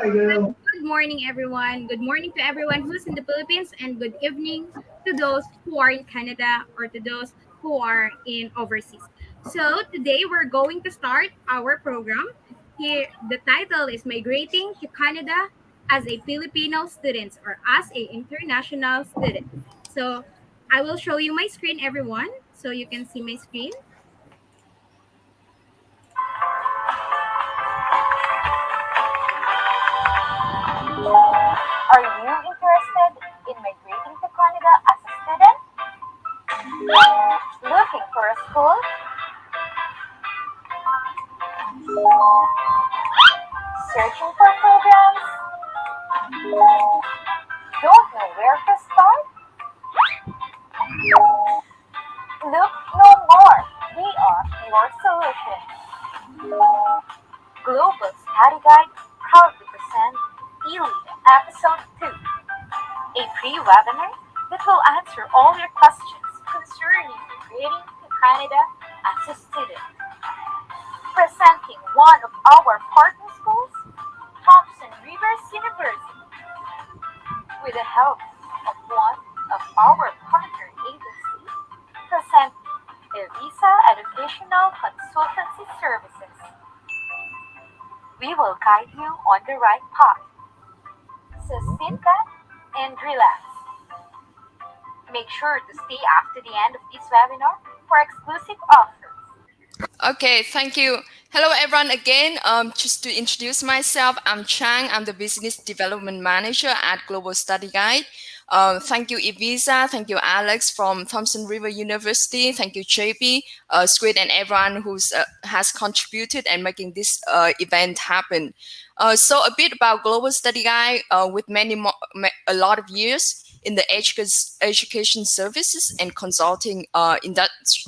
Good morning, everyone. Good morning to everyone who's in the Philippines, and good evening to those who are in Canada or to those who are in overseas. So today we're going to start our program. Here, the title is "Migrating to Canada as a Filipino Student or as a international student." So I will show you my screen, everyone, so you can see my screen. Are you interested in migrating to Canada as a student? Looking for a school? Searching for programs? Don't know where to start? Look no more. We are your solution. Global Study Guide proudly present eLead Episode 2, a free webinar that will answer all your questions concerning migrating to Canada as a student. Presenting one of our partner schools, Thompson Rivers University, with the help of one of our partner agencies, presenting Visa Educational Consultancy Services. We will guide you on the right path. So sit back and relax. Make sure to stay after the end of this webinar for exclusive offers. Okay, thank you. Hello, everyone. Again, just to introduce myself, I'm Chang. I'm the Business Development Manager at Global Study Guide. Thank you, Evisa. Thank you, Alex from Thompson River University. Thank you, JP, Squid, and everyone who has contributed and making this event happen. So a bit about Global Study Guide with a lot of years in the education services and consulting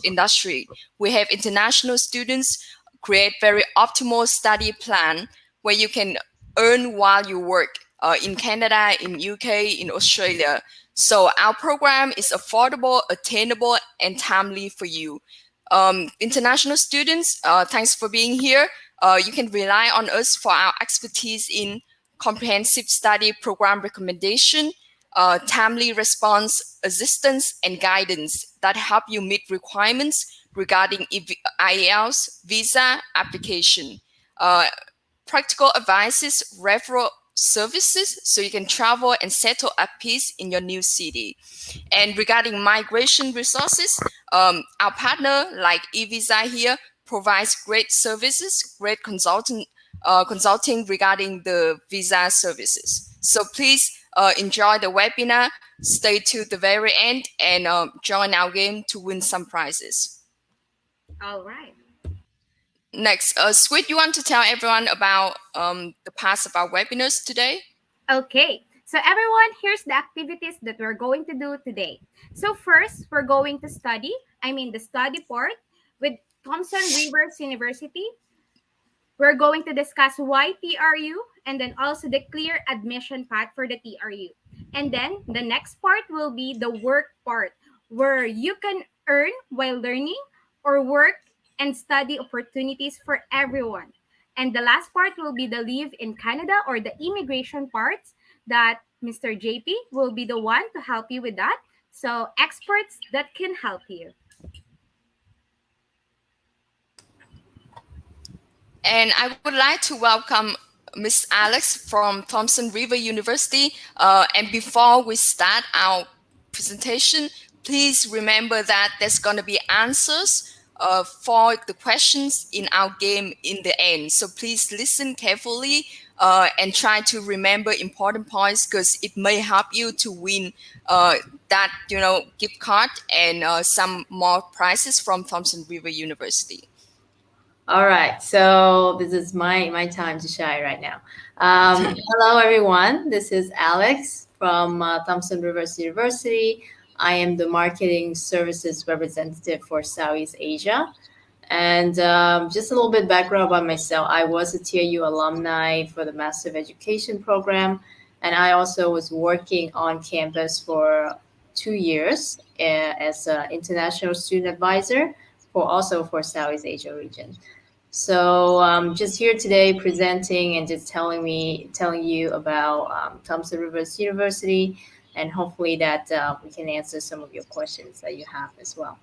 industry. We have international students create very optimal study plan where you can earn while you work in Canada, in UK, in Australia. So our program is affordable, attainable, and timely for you. International students, thanks for being here. You can rely on us for our expertise in comprehensive study program recommendation, timely response assistance and guidance that help you meet requirements regarding IELTS visa application. Practical advices, referral services, so you can travel and settle at peace in your new city. And regarding migration resources, our partner like eVisa here provides great services, great consulting regarding the visa services. So please enjoy the webinar, stay to the very end, and join our game to win some prizes. All right. Next, Squid, you want to tell everyone about the past of our webinars today? Okay, so everyone, here's the activities that we're going to do today. So first, we're going to the study part with Thompson Rivers University. We're going to discuss why TRU and then also the clear admission path for the TRU. And then the next part will be the work part, where you can earn while learning or work and study opportunities for everyone. And the last part will be the live in Canada or the immigration parts that Mr. JP will be the one to help you with that. So experts that can help you. And I would like to welcome Miss Alex from Thompson River University. And before we start our presentation, please remember that there's going to be answers for the questions in our game in the end. So please listen carefully and try to remember important points because it may help you to win that gift card and some more prizes from Thompson River University. All right, so this is my time to shine right now. Hello, everyone. This is Alex from Thompson Rivers University. I am the marketing services representative for Southeast Asia. And just a little bit background about myself. I was a TRU alumni for the Master of Education program, and I also was working on campus for 2 years as an international student advisor for Southeast Asia region. So just here today presenting and just telling you about Thompson Rivers University, and hopefully that we can answer some of your questions that you have as well.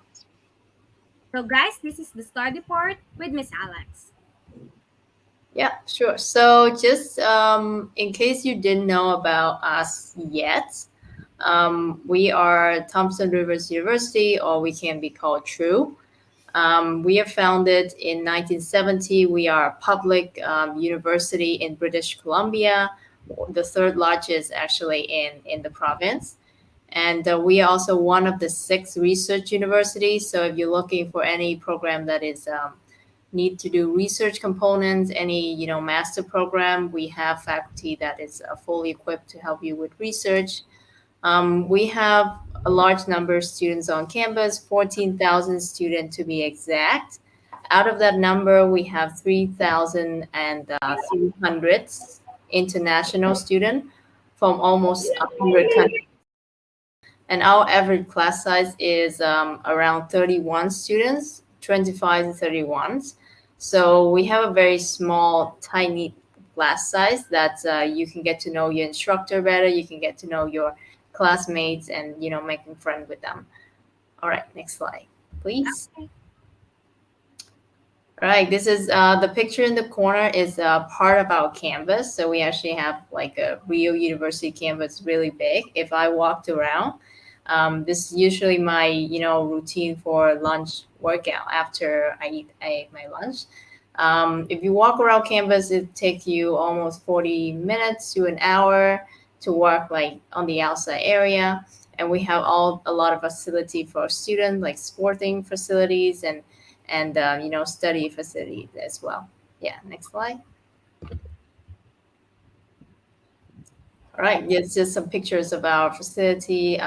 So, guys, this is the study part with Miss Alex. Yeah, sure. So just in case you didn't know about us yet, we are Thompson Rivers University, or we can be called True. We are founded in 1970. We are a public university in British Columbia, the third largest actually in the province. And we are also one of the six research universities. So if you're looking for any program that is need to do research components, any master program, we have faculty that is fully equipped to help you with research. We have a large number of students on campus, 14,000 students to be exact. Out of that number, we have 3,300 international students from almost 100 countries. And our average class size is around 31 students, 25 to 31. So we have a very small, tiny class size that you can get to know your instructor better. You can get to know your classmates and making friends with them. All right, next slide, please. Okay. All right, this is the picture in the corner is part of our campus. So we actually have like a real university campus, really big. If I walked around, this is usually my routine for lunch workout after I ate my lunch. If you walk around campus, it takes you almost 40 minutes to an hour to walk like on the outside area. And we have a lot of facility for students, like sporting facilities and study facilities as well. Yeah, next slide. All right, it's just some pictures of our facility.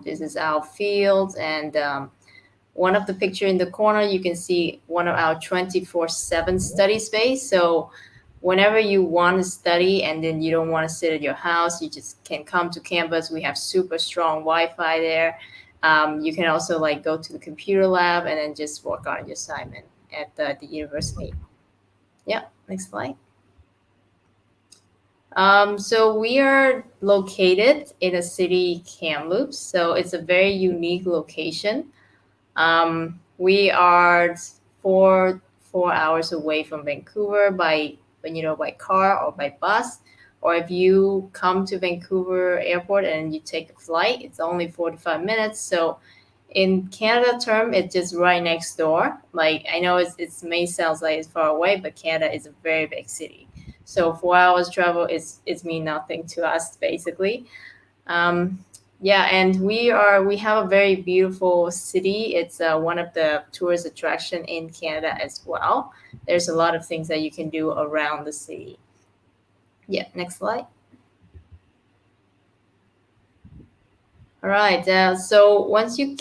This is our field, and one of the picture in the corner, you can see one of our 24/7 study space. So whenever you want to study and then you don't want to sit at your house, you just can come to campus. We have super strong Wi-Fi there. You can also like go to the computer lab and then just work on your assignment at the university. Yeah, next slide. So we are located in a city Kamloops, so it's a very unique location. We are four hours away from Vancouver by by car or by bus. Or if you come to Vancouver airport and you take a flight, it's only 45 minutes. So in Canada term, it's just right next door. Like I know it's may sounds like it's far away, but Canada is a very big city. So 4 hours travel is mean nothing to us basically. Um, yeah, and we have a very beautiful city. It's one of the tourist attraction in Canada as well. There's a lot of things that you can do around the city. Yeah, next slide. All right. So once you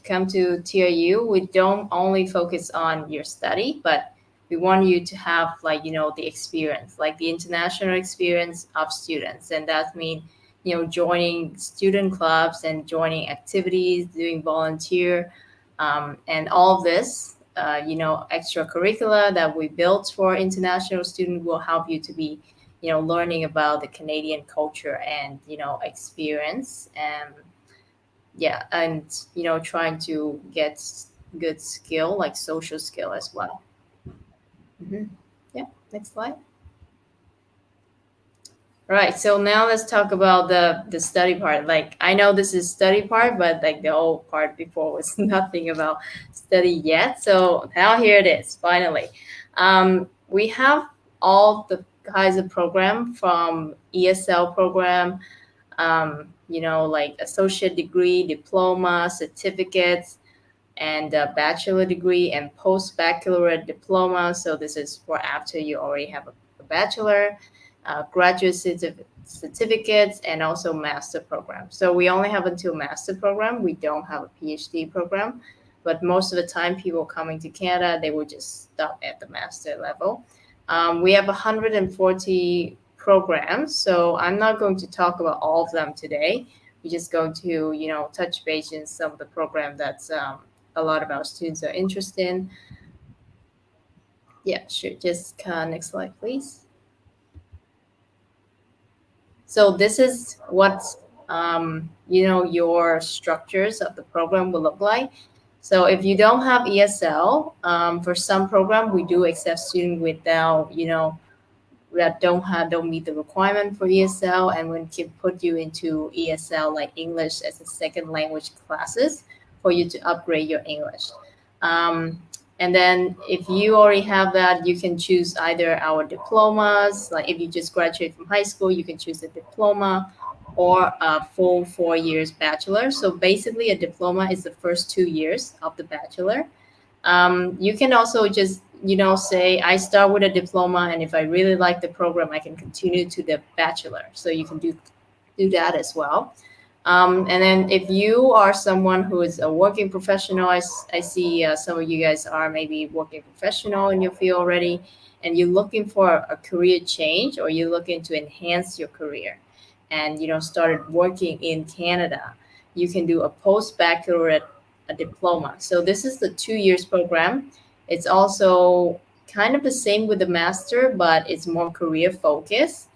come to TRU, we don't only focus on your study, but we want you to have like the experience, like the international experience of students, and that means joining student clubs and joining activities, doing volunteer, and all of this. Extracurricular that we built for international students will help you to be learning about the Canadian culture and experience, and yeah, and trying to get good skill like social skill as well. Hmm. Yeah, next slide. Right. So now let's talk about the study part. Like I know this is study part, but like the old part before was nothing about study yet. So now here it is. Finally, we have all the kinds of program from ESL program, like associate degree, diploma, certificates, and a bachelor degree and post baccalaureate diploma. So this is for after you already have a bachelor, graduate certificates, and also master program. So we only have until master program. We don't have a PhD program, but most of the time people coming to Canada, they will just stop at the master level. We have 140 programs, so I'm not going to talk about all of them today. We're just going to, touch base in some of the program that's a lot of our students are interested in. Yeah, sure. Just next slide, please. So this is what your structures of the program will look like. So if you don't have ESL, for some program we do accept students without that don't meet the requirement for ESL, and we can put you into ESL like English as a second language classes for you to upgrade your English. Um, and then if you already have that, you can choose either our diplomas. Like if you just graduate from high school, you can choose a diploma or a full 4 years bachelor. So basically, a diploma is the first 2 years of the bachelor. You can also just say I start with a diploma, and if I really like the program, I can continue to the bachelor. So you can do that as well. And then if you are someone who is a working professional, I see some of you guys are maybe working professional in your field already, and you're looking for a career change, or you're looking to enhance your career, and started working in Canada, you can do a post baccalaureate a diploma. So this is the 2 years program. It's also kind of the same with the master, but it's more career focused.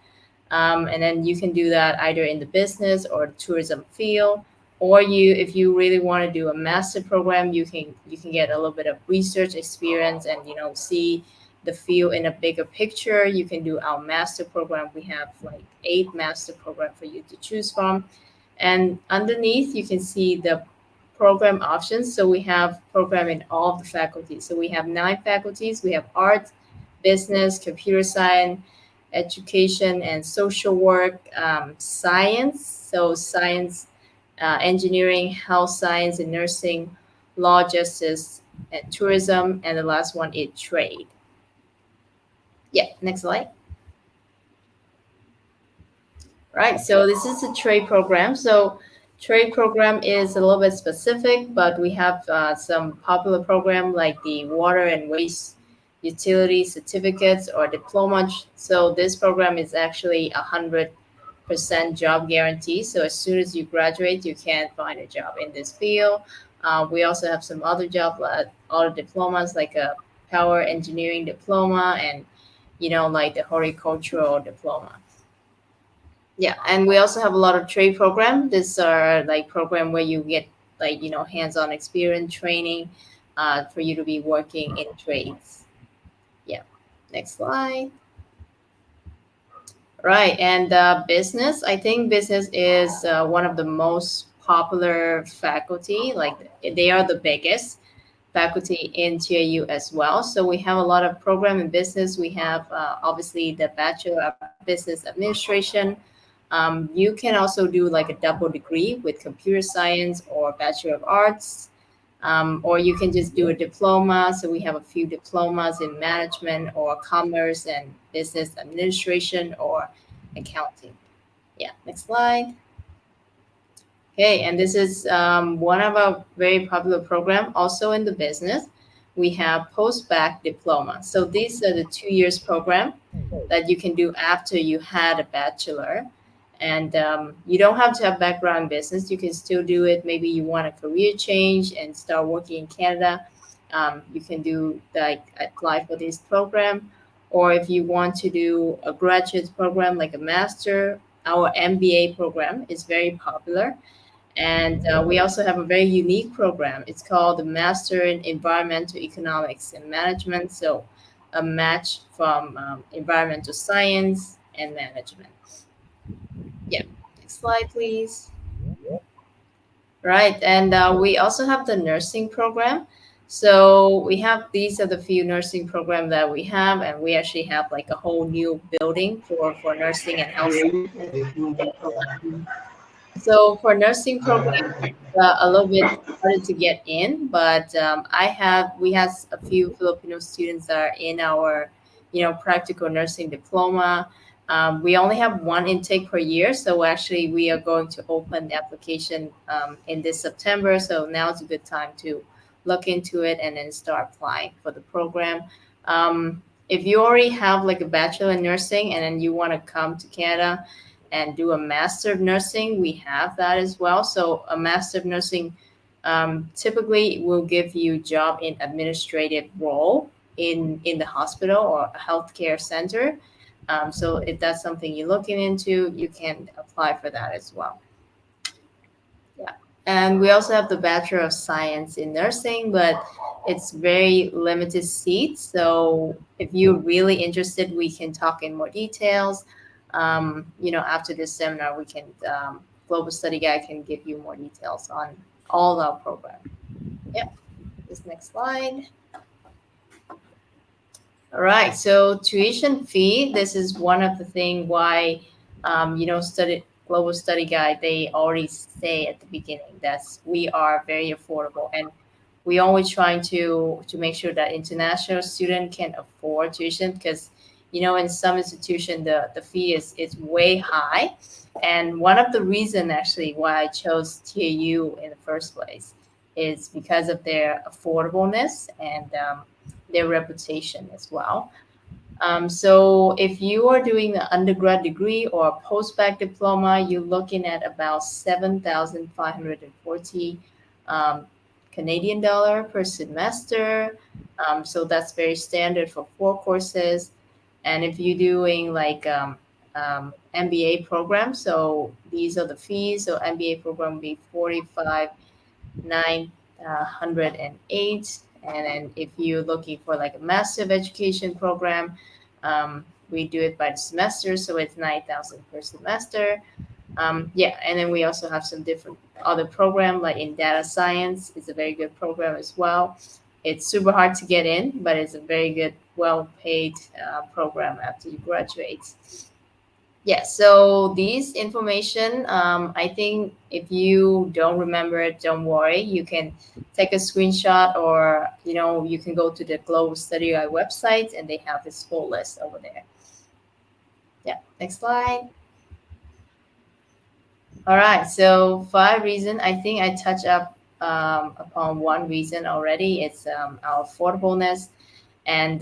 And then you can do that either in the business or tourism field, or if you really want to do a master program, you can get a little bit of research experience and see the field in a bigger picture. You can do our master program. We have like 8 master program for you to choose from, and underneath you can see the program options. So we have program in all of the faculties. So we have 9 faculties. We have art, business, computer science, education and social work, science, so science, engineering, health science, and nursing, law, justice, and tourism, and the last one is trade. Yeah, next slide. Right, so this is a trade program. So trade program is a little bit specific, but we have some popular program like the water and waste utility certificates or diploma. So this program is actually 100% job guarantee. So as soon as you graduate, you can find a job in this field. We also have some other job, other diplomas like a power engineering diploma, and like the horticultural diploma. Yeah, and we also have a lot of trade program. These are like program where you get like hands-on experience training, for you to be working in trades. Yeah, next slide. Right, and business. I think business is one of the most popular faculty. Like they are the biggest faculty in TAU as well. So we have a lot of program in business. We have obviously the Bachelor of Business Administration. You can also do like a double degree with computer science or Bachelor of Arts, or you can just do a diploma. So we have a few diplomas in management or commerce and business administration or accounting. Yeah, next slide. Okay, and this is one of our very popular program also in the business. We have post-bac diploma. So these are the 2 years program that you can do after you had a bachelor. And you don't have to have background in business. You can still do it. Maybe you want a career change and start working in Canada. You can do like apply for this program. Or if you want to do a graduate program like a master, our MBA program is very popular. And we also have a very unique program. It's called the Master in Environmental Economics and Management. So a match from environmental science and management. Yeah. Next slide, please. Right. And we also have the nursing program. So we have these are the few nursing program that we have, and we actually have like a whole new building for nursing and health. So for nursing program, a little bit harder to get in, but we have a few Filipino students that are in our, practical nursing diploma. We only have one intake per year, so actually we are going to open the application in this September. So now is a good time to look into it and then start applying for the program. If you already have like a bachelor in nursing and then you want to come to Canada and do a master of nursing, we have that as well. So a master of nursing typically will give you job in administrative role in the hospital or a healthcare center. So if that's something you're looking into, you can apply for that as well. Yeah. And we also have the Bachelor of Science in Nursing, but it's very limited seats. So if you're really interested, we can talk in more details. After this seminar, we can Global Study Guide can give you more details on all our program. Yeah. This next slide. All right. So tuition fee. This is one of the thing why, study Global Study Guide. They already say at the beginning that we are very affordable, and we always trying to make sure that international student can afford tuition because, in some institution the fee is way high, and one of the reason actually why I chose TAU in the first place is because of their affordableness and their reputation as well. So if you are doing the undergrad degree or a post-bac diploma, you're looking at about 7,540 um, Canadian dollar per semester. So that's very standard for 4 courses. And if you're doing like MBA program, so these are the fees. So MBA program will be 45 908. And then if you're looking for like a Master of Education program, we do it by the semester, so it's 9,000 per semester. Yeah, and then we also have some different other program like in data science. It's a very good program as well. It's super hard to get in, but it's a very good, well-paid program after you graduate. Yeah, so these information, I think if you don't remember it, don't worry. You can take a screenshot or, you can go to the Global Study Guide website and they have this full list over there. Yeah, next slide. All right, so 5 reasons. I think I touched up upon one reason already. It's our affordableness. And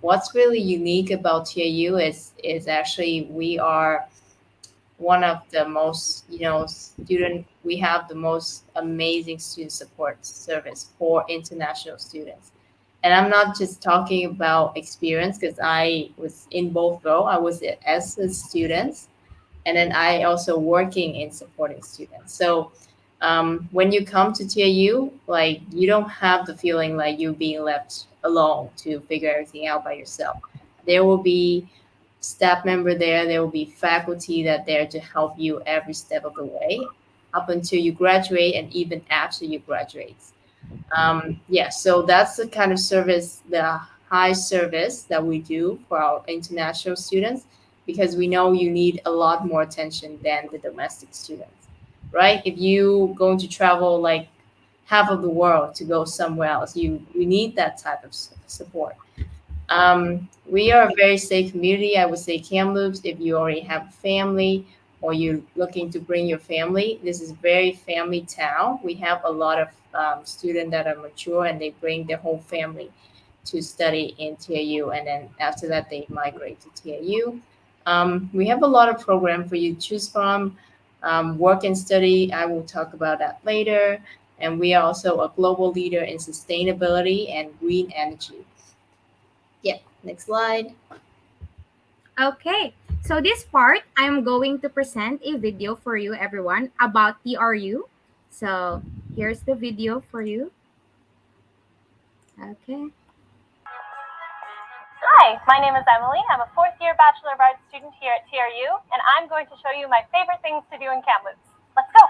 what's really unique about TAU is actually we are one of the most, we have the most amazing student support service for international students. And I'm not just talking about experience because I was in both role. I was as a student, and then I also working in supporting students. So when you come to TAU, like you don't have the feeling like you're being left alone to figure everything out by yourself. There will be staff member there. There will be faculty that there to help you every step of the way up until you graduate and even after you graduate. Yeah, so that's the kind of service, the high service that we do for our international students because we know you need a lot more attention than the domestic students, right? If you going to travel like half of the world to go somewhere else, you need that type of support. We are a very safe community. I would say Kamloops, if you already have a family or you're looking to bring your family, this is very family town. We have a lot of students that are mature and they bring their whole family to study in TAU, and then after that they migrate to TAU. We have a lot of program for you to choose from. Work and study, I will talk about that later. And we are also a global leader in sustainability and green energy. Yeah, next slide. Okay, so this part, I'm going to present a video for you, everyone, about TRU. So here's the video for you. Okay. Hi, my name is Emily. I'm a fourth-year Bachelor of Arts student here at TRU, and I'm going to show you my favorite things to do in Kamloops. Let's go!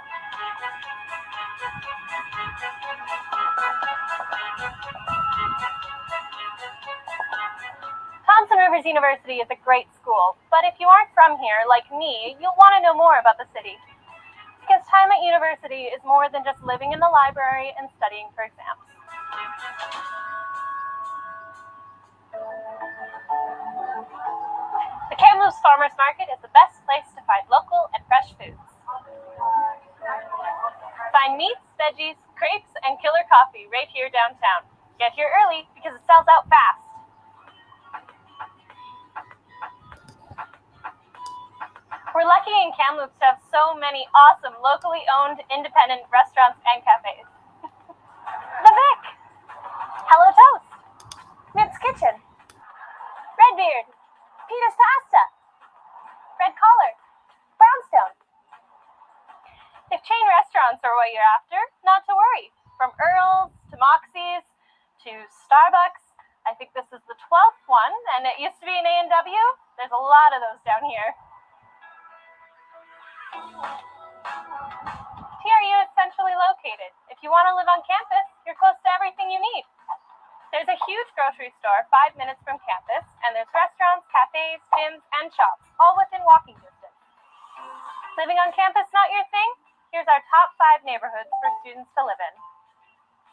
Thompson Rivers University is a great school, but if you aren't from here, like me, you'll want to know more about the city. Because time at university is more than just living in the library and studying for exams. The Kamloops Farmers Market is the best place to find local and fresh foods. Find meats, veggies, crepes, and killer coffee right here downtown. Get here early because it sells out fast. We're lucky in Kamloops to have so many awesome locally owned independent restaurants and cafes. The Vic! Hello Toast! Mitt's Kitchen! kitchen. Redbeard, Peter's Pasta, Red Collar, Brownstone. If chain restaurants are what you're after, not to worry. From Earl's to Moxie's to Starbucks, I think this is the 12th one, and it used to be an A&W. There's a lot of those down here. TRU is centrally located. If you want to live on campus, you're close to everything you need. There's a huge grocery store 5 minutes from campus, and there's restaurants, cafes, gyms, and shops, all within walking distance. Living on campus not your thing? Here's our top 5 neighborhoods for students to live in.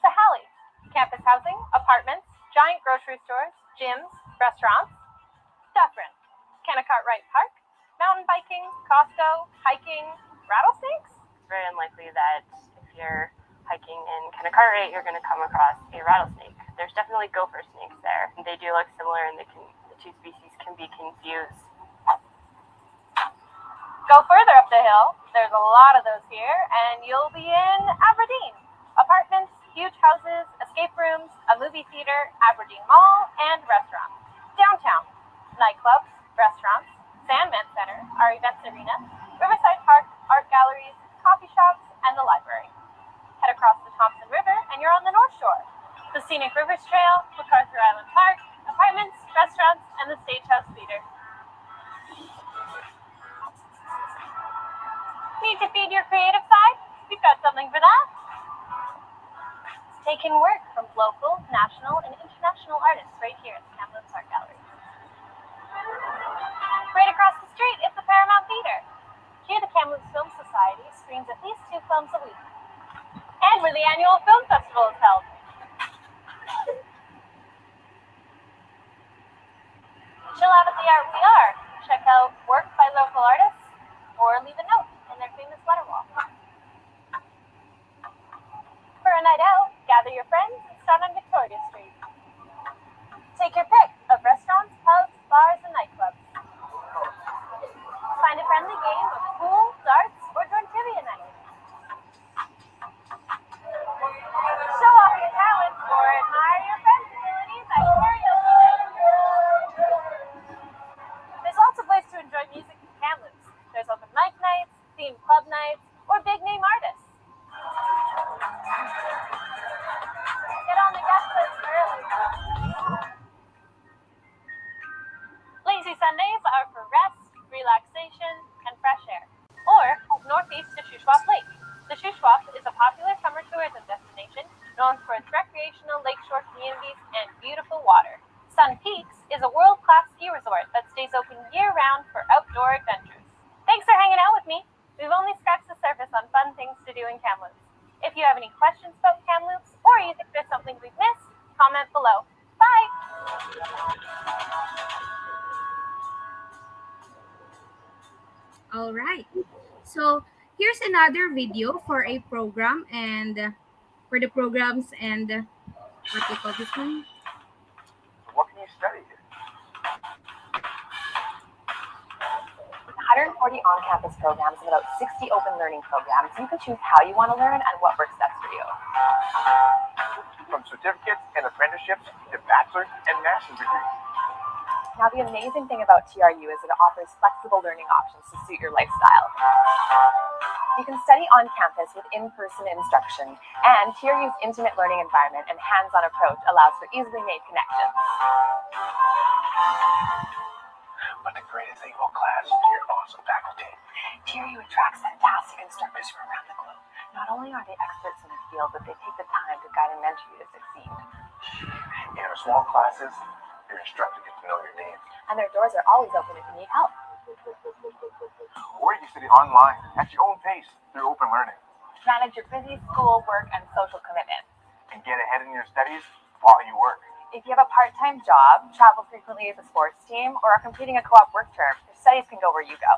Sahali, campus housing, apartments, giant grocery stores, gyms, restaurants. Dufferin, Kennecott Wright Park, mountain biking, Costco, hiking, rattlesnakes. It's very unlikely that if you're hiking in Kennecott Wright, you're going to come across a rattlesnake. There's definitely gopher snakes there. They do look similar, and the two species can be confused. Go further up the hill. There's a lot of those here, and you'll be in Aberdeen. Apartments, huge houses, escape rooms, a movie theater, Aberdeen Mall, and restaurants. Downtown, nightclubs, restaurants, Sandman Center, our events arena, Riverside Park, art galleries, coffee shops, and the library. Head across the Thompson River, and you're on the North Shore. The Scenic Rivers Trail, MacArthur Island Park, apartments, restaurants, and the Stagehouse Theater. Need to feed your creative side? We've got something for that. They can work from local, national, and international artists right here at the Kamloops Art Gallery. Right across the street is the Paramount Theater. Here the Kamloops Film Society screens at least 2 films a week. And where the annual film festival is held. Chill out at the Art We Are. Check out work by local artists, or leave a note in their famous letter wall. For a night out, gather your friends and start on Victoria Street. Take your pick of restaurants, pubs, bars, and nightclubs. Find a friendly game of pool, darts, or join trivia night. Show off your talents or admire your friends' abilities at karaoke night. There's lots of ways to enjoy music in Kamloops. There's open mic nights, themed club nights, or big name artists. Get on the guest list early. Lazy Sundays are for rest, relaxation, and fresh air. Or head northeast to Shuswap Lake. The Shuswap is a popular summer tourism destination known for its recreational lakeshore communities and beautiful water. Sun Peaks is a world-class ski resort that stays open year-round for outdoor adventures. Thanks for hanging out with me. We've only scratched the surface on fun things to do in Kamloops. If you have any questions about Kamloops, or you think there's something we've missed, comment below. Bye! All right. So here's another video for a program and for the programs and what do you call this one? What can you study here? With 140 on-campus programs and about 60 open learning programs, you can choose how you want to learn and what works best for you. From certificates and apprenticeships to bachelor's and master's degrees. Now, the amazing thing about TRU is that it offers flexible learning options to suit your lifestyle. You can study on campus with in-person instruction, and TRU's intimate learning environment and hands-on approach allows for easily made connections. But the greatest thing about class is your awesome faculty. TRU attracts fantastic instructors from around the globe. Not only are they experts in their field, but they take the time to guide and mentor you to succeed. In our small classes, your instructor gets to know your name. And their doors are always open if you need help. Or you can study online at your own pace through open learning. Manage your busy school, work, and social commitments. And get ahead in your studies while you work. If you have a part-time job, travel frequently with a sports team, or are completing a co-op work term, your studies can go where you go.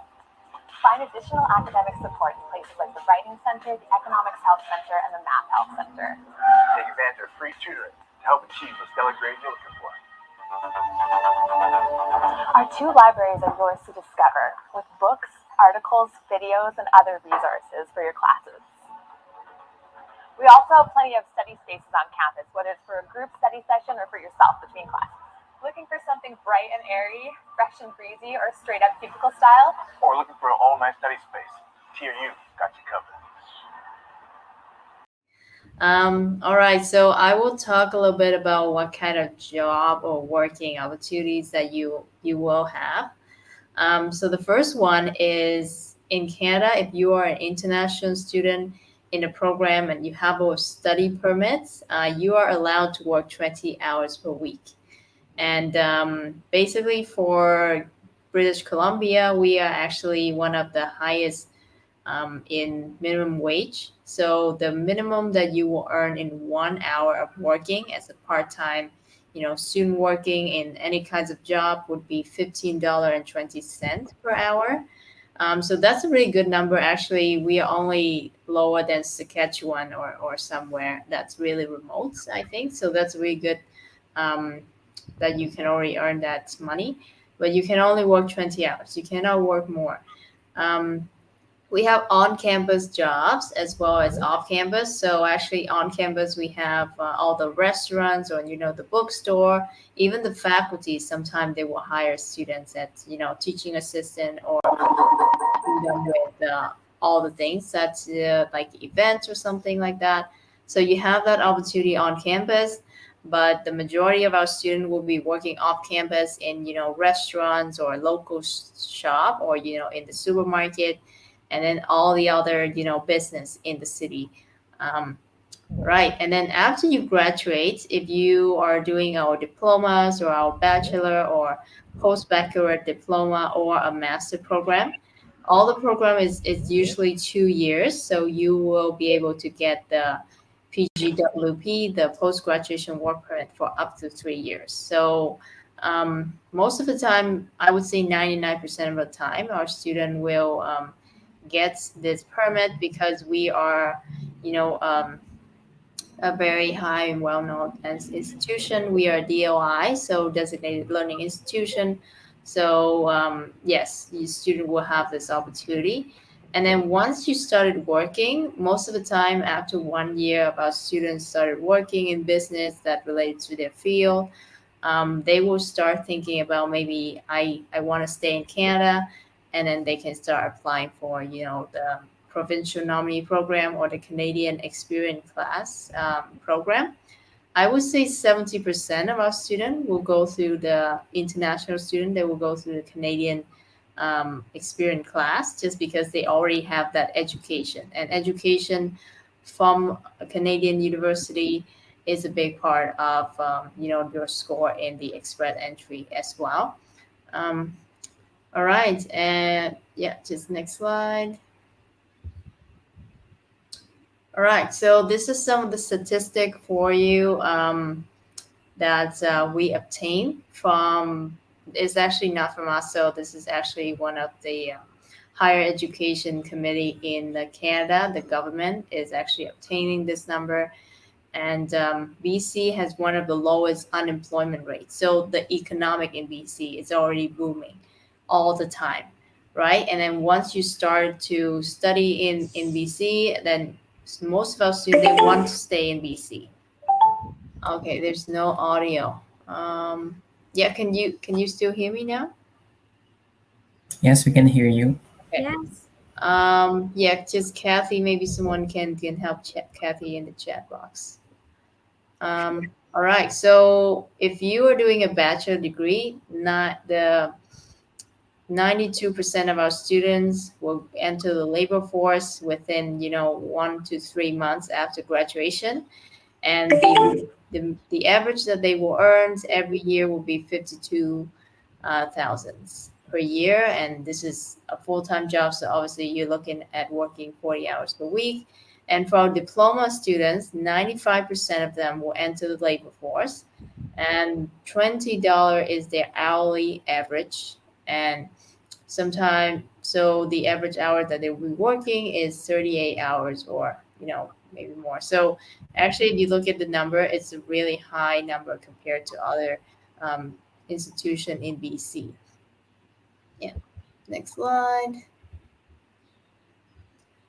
Find additional academic support in places like the Writing Center, the Economics Health Center, and the Math Health Center. Take advantage of free tutoring to help achieve the stellar grades you're looking for. Our 2 libraries are yours to discover, with books, articles, videos, and other resources for your classes. We also have plenty of study spaces on campus, whether it's for a group study session or for yourself between classes. Looking for something bright and airy, fresh and breezy, or straight up cubicle style? Or looking for an all-night study space? TRU got you covered. All right, so I will talk a little bit about what kind of job or working opportunities that you will have. So the first one is in Canada. If you are an international student in a program and you have a study permit, you are allowed to work 20 hours per week. And basically, for British Columbia, we are actually one of the highest in minimum wage. So the minimum that you will earn in 1 hour of working as a part-time, student working in any kinds of job would be $15.20 per hour. So that's a really good number. Actually, we are only lower than Saskatchewan or somewhere that's really remote, I think. So that's really good um, that you can already earn that money. But you can only work 20 hours. You cannot work more. Um, we have on-campus jobs as well as off-campus. So actually, on campus we have all the restaurants or the bookstore, even the faculty. Sometimes they will hire students at teaching assistant or helping them with all the things that's like events or something like that. So you have that opportunity on campus, but the majority of our students will be working off campus in restaurants or local shop or in the supermarket, and then all the other business in the city. Um, Right. And then after you graduate, if you are doing our diplomas or our bachelor or postbaccalaureate diploma or a master program, all the program is usually 2 years. So you will be able to get the PGWP, the post graduation work permit, for up to 3 years. So most of the time, I would say 99% of the time, our student will get this permit because we are, you know, um, a very high and well-known institution. We are DOI, so designated learning institution. So yes, the student will have this opportunity. And then once you started working, most of the time after 1 year of our students started working in business that related to their field, they will start thinking about maybe I want to stay in Canada, and then they can start applying for the provincial nominee program or the Canadian experience class program. I would say 70% of our students will go through the international student. They will go through the Canadian experience class just because they already have that education. And education from a Canadian university is a big part of your score in the express entry as well. Um, all right, and yeah, just next slide. All right, so this is some of the statistic for you that we obtained from. It's actually not from us, so this is actually one of the higher education committee in Canada. The government is actually obtaining this number, and BC has one of the lowest unemployment rates. So the economic in BC is already booming all the time, right? And then once you start to study in BC, then most of our students they want to stay in BC. Okay, there's no audio. Yeah, can you still hear me now? Yes, we can hear you. Okay. Yes. Yeah, just Kathy. Maybe someone can help Kathy in the chat box. All right. So if you are doing a bachelor degree, not the 92% of our students will enter the labor force within 1 to 3 months after graduation, and the average that they will earn every year will be 52 thousands per year, and this is a full-time job. So obviously, you're looking at working 40 hours per week. And for our diploma students, 95% of them will enter the labor force, and $20 is their hourly average. And sometimes, so the average hour that they will be working is 38 hours or maybe more. So actually, if you look at the number, it's a really high number compared to other um, institution in BC. Yeah. Next slide.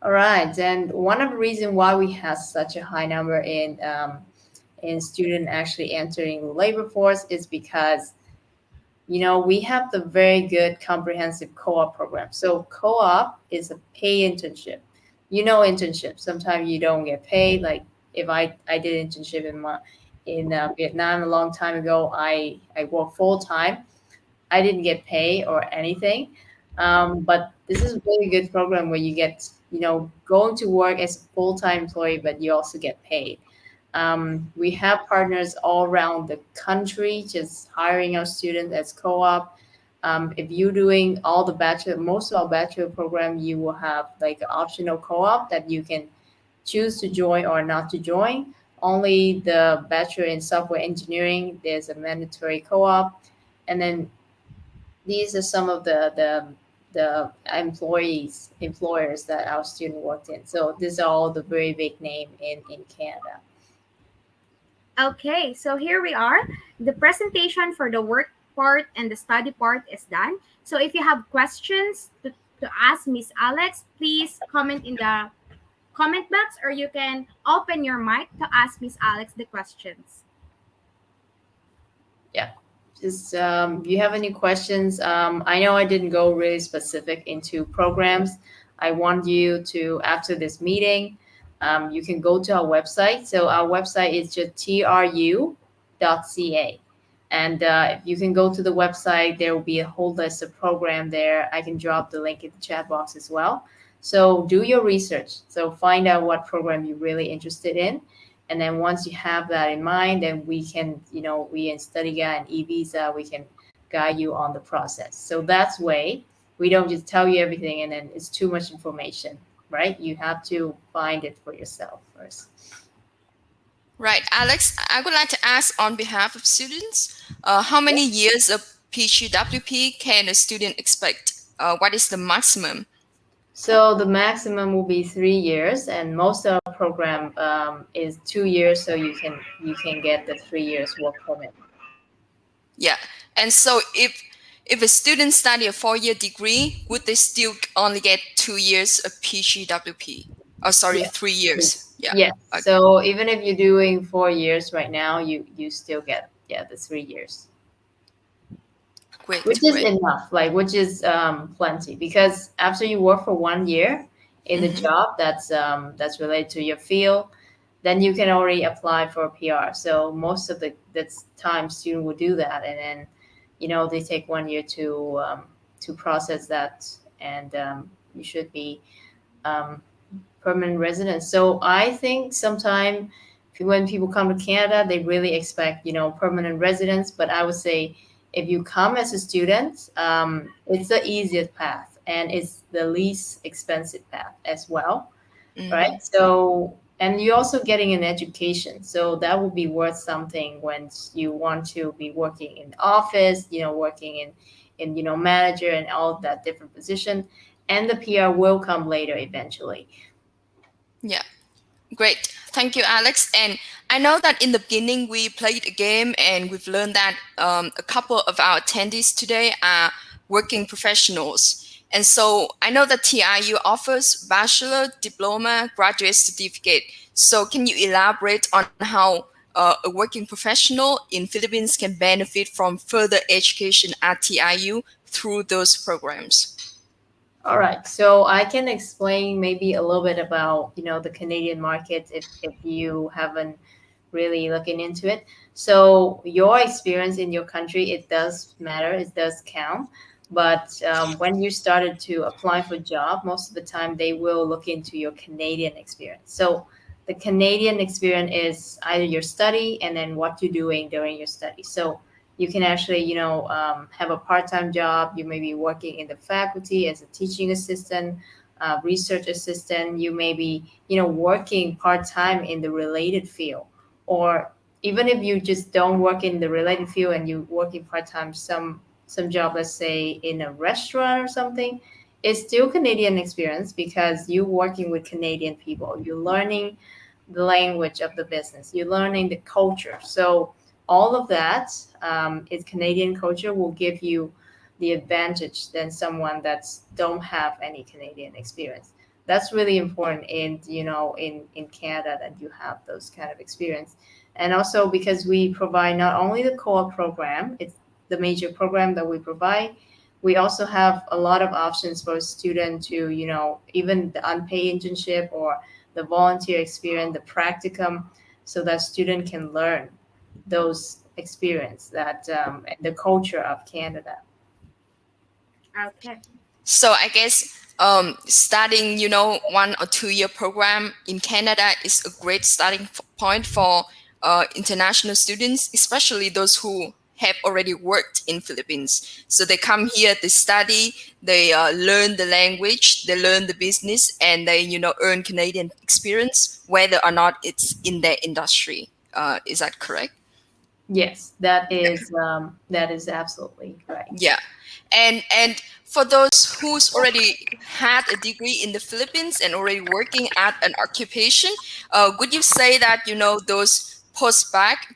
All right. And one of the reasons why we have such a high number in student actually entering the labor force is because we have the very good comprehensive co-op program. So co-op is a pay internship. Internship. Sometimes you don't get paid. Like if I did internship in Vietnam a long time ago, I worked full time. I didn't get paid or anything. But this is a really good program where you get, going to work as a full-time employee, but you also get paid. We have partners all around the country just hiring our students as co-op. If you're doing all the most of our bachelor program, you will have like an optional co-op that you can choose to join or not to join. Only the bachelor in software engineering, there's a mandatory co-op. And then these are some of the employers that our student worked in. So these are all the very big name in Canada. Okay, so here we are. The presentation for the work part and the study part is done. So if you have questions to ask Miss Alex, please comment in the comment box, or you can open your mic to ask Miss Alex the questions. Yeah. Just you have any questions? I know I didn't go really specific into programs. I want you to, after this meeting, you can go to our website. So our website is just tru.ca. And you can go to the website. There will be a whole list of program there. I can drop the link in the chat box as well. So do your research. So find out what program you're really interested in. And then once you have that in mind, then we can, we in Study Guide and eVisa, we can guide you on the process. So that's way we don't just tell you everything and then it's too much information, right? You have to find it for yourself first. Right, Alex, I would like to ask on behalf of students, how many years of PGWP can a student expect? What is the maximum? So the maximum will be 3 years, and most of our program is 2 years, so you can get the 3 years work permit. Yeah, and so if a student study a 4-year degree, would they still only get 2 years of PGWP? Oh, sorry, Yeah. 3 years. Yeah. Yes. Okay. So even if you're doing 4 years right now, you still get the 3 years, Great, which is great. enough. Like which is plenty, because after you work for 1 year in the job that's related to your field, then you can already apply for a PR. So most of the that's time student will do that, and then they take 1 year to process that, and you should be permanent resident. So I think sometime when people come to Canada, they really expect permanent residence. But I would say if you come as a student, it's the easiest path and it's the least expensive path as well, right? So, and you're also getting an education, so that will be worth something when you want to be working in the office, working in manager and all of that different position, and the PR will come later eventually. Yeah. Great. Thank you, Alex. And I know that in the beginning we played a game and we've learned that a couple of our attendees today are working professionals. And so I know that TIU offers bachelor, diploma, graduate certificate. So can you elaborate on how a working professional in Philippines can benefit from further education at TIU through those programs? All right, so I can explain maybe a little bit about the Canadian market if you haven't really looking into it. So your experience in your country, it does matter, it does count. But when you started to apply for job, most of the time they will look into your Canadian experience. So the Canadian experience is either your study and then what you're doing during your study. So you can actually, have a part-time job. You may be working in the faculty as a teaching assistant, research assistant. You may be, working part-time in the related field, or even if you just don't work in the related field and you working part-time some job, let's say in a restaurant or something, it's still Canadian experience because you're working with Canadian people. You're learning the language of the business. You're learning the culture. So all of that is Canadian culture will give you the advantage than someone that's don't have any Canadian experience. That's really important in Canada that you have those kind of experience. And also because we provide not only the co-op program, the major program that we provide. We also have a lot of options for a student to, even the unpaid internship or the volunteer experience, the practicum, so that student can learn those experience that and the culture of Canada. Okay. So I guess starting, 1 or 2 year program in Canada is a great starting point for international students, especially those who have already worked in Philippines. So they come here, they study, they learn the language, they learn the business, and they, earn Canadian experience, whether or not it's in their industry. Is that correct? Yes, that is absolutely right. Yeah. And for those who's already had a degree in the Philippines and already working at an occupation, would you say that, those post-bac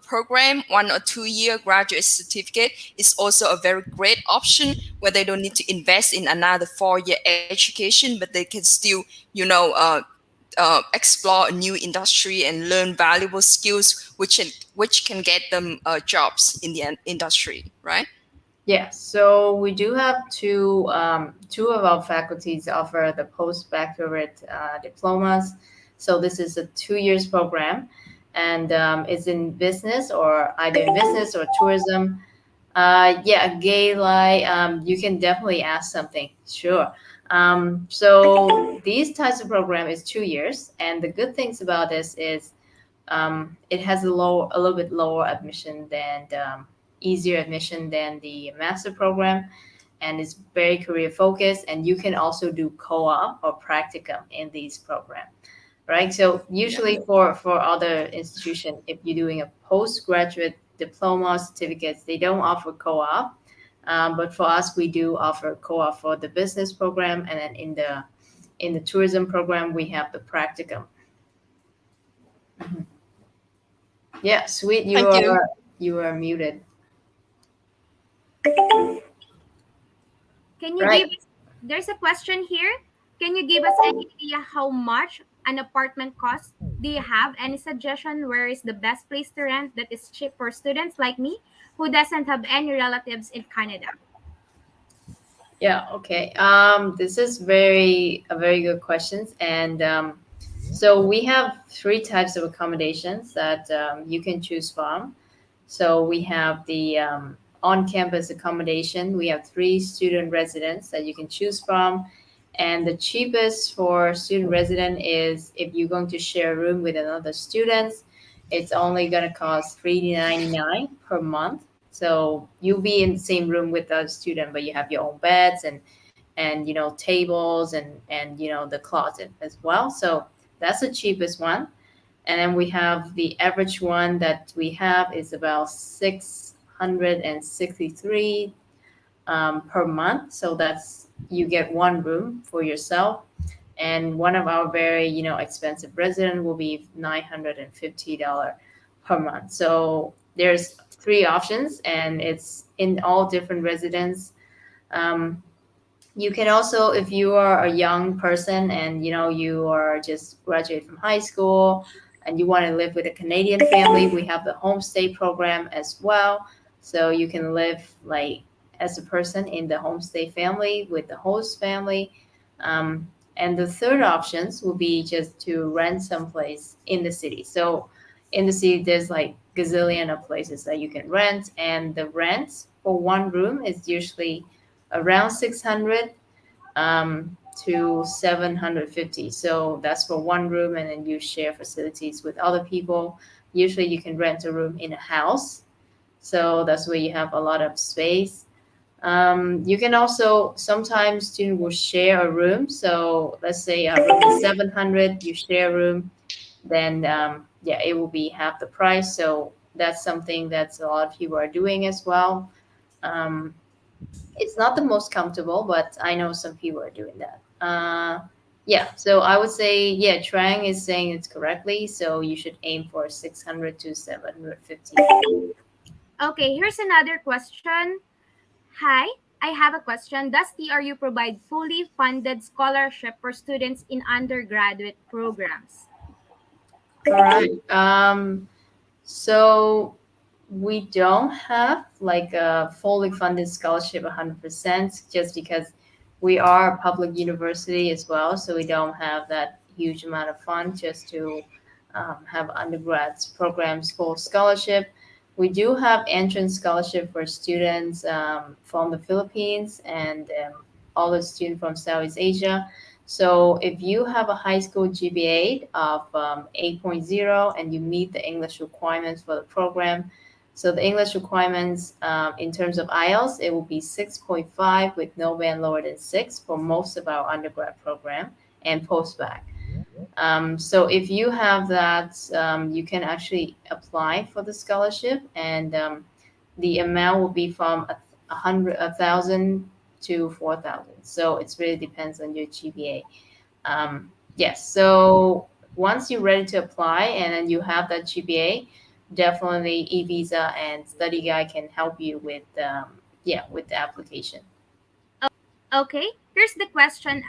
program, 1 or 2 year graduate certificate is also a very great option where they don't need to invest in another 4 year education, but they can still, explore a new industry and learn valuable skills which can get them jobs in the industry, right? Yes, so we do have two of our faculties offer the postbaccalaureate diplomas. So this is a 2 years program, and it's in business or either in business or tourism. Yeah, gay lie. You can definitely ask something. Sure. So these types of program is 2 years, and the good things about this is it has a little bit lower admission than easier admission than the master program, and it's very career focused. And you can also do co-op or practicum in these programs, right? So Yeah. usually for other institution, if you're doing a postgraduate diploma certificates, they don't offer co-op. But for us, we do offer co-op for the business program, and then in the tourism program, we have the practicum. Mhm. Yeah, sweet. Thank you. You are muted, Can you right? give us, there's a question here. Can you give us any idea how much an apartment costs? Do you have any suggestion where is the best place to rent that is cheap for students like me who doesn't have any relatives in Canada? Yeah. Okay. This is a very good questions, and so we have three types of accommodations that you can choose from. So we have the on-campus accommodation. We have three student residents that you can choose from, and the cheapest for student resident is if you're going to share a room with another student, it's only going to cost $3.99 per month. So you'll be in the same room with the student, but you have your own beds and tables and the closet as well. So that's the cheapest one. And then we have the average one that we have is about 663 per month. So that's you get one room for yourself. And one of our very expensive resident will be $950 per month. So there's three options, and it's in all different residents. Um, you can also, if you are a young person and you are just graduate from high school and you want to live with a Canadian family, we have the homestay program as well. So you can live like as a person in the homestay family with the host family. And the third options will be just to rent someplace in the city. So in the city, there's like gazillion of places that you can rent, and the rent for one room is usually around 600 to 750. So that's for one room, and then you share facilities with other people. Usually, you can rent a room in a house, so that's where you have a lot of space. You can also sometimes students will share a room. So let's say a room is 700, you share a room, then yeah, it will be half the price. So that's something that a lot of people are doing as well. Um, it's not the most comfortable, but I know some people are doing that. Yeah, so I would say, yeah, Trang is saying it's correctly. So you should aim for 600 to 750. Okay, here's another question. Hi, I have a question. Does TRU provide fully funded scholarship for students in undergraduate programs? All right. So We don't have like a fully funded scholarship 100% just because we are a public university as well. So we don't have that huge amount of fund just to have undergrads programs full scholarship. We do have entrance scholarship for students from the Philippines and all the students from Southeast Asia. So if you have a high school GPA of 8.0 and you meet the English requirements for the program, so the English requirements in terms of IELTS, it will be 6.5 with no band lower than 6 for most of our undergrad program and postbac. So if you have that, you can actually apply for the scholarship, and the amount will be from 1,000 to 4,000. So it really depends on your GPA. Yes. So once you're ready to apply and then you have that GPA, definitely e-visa and study guide can help you with with the application. Okay, here's the question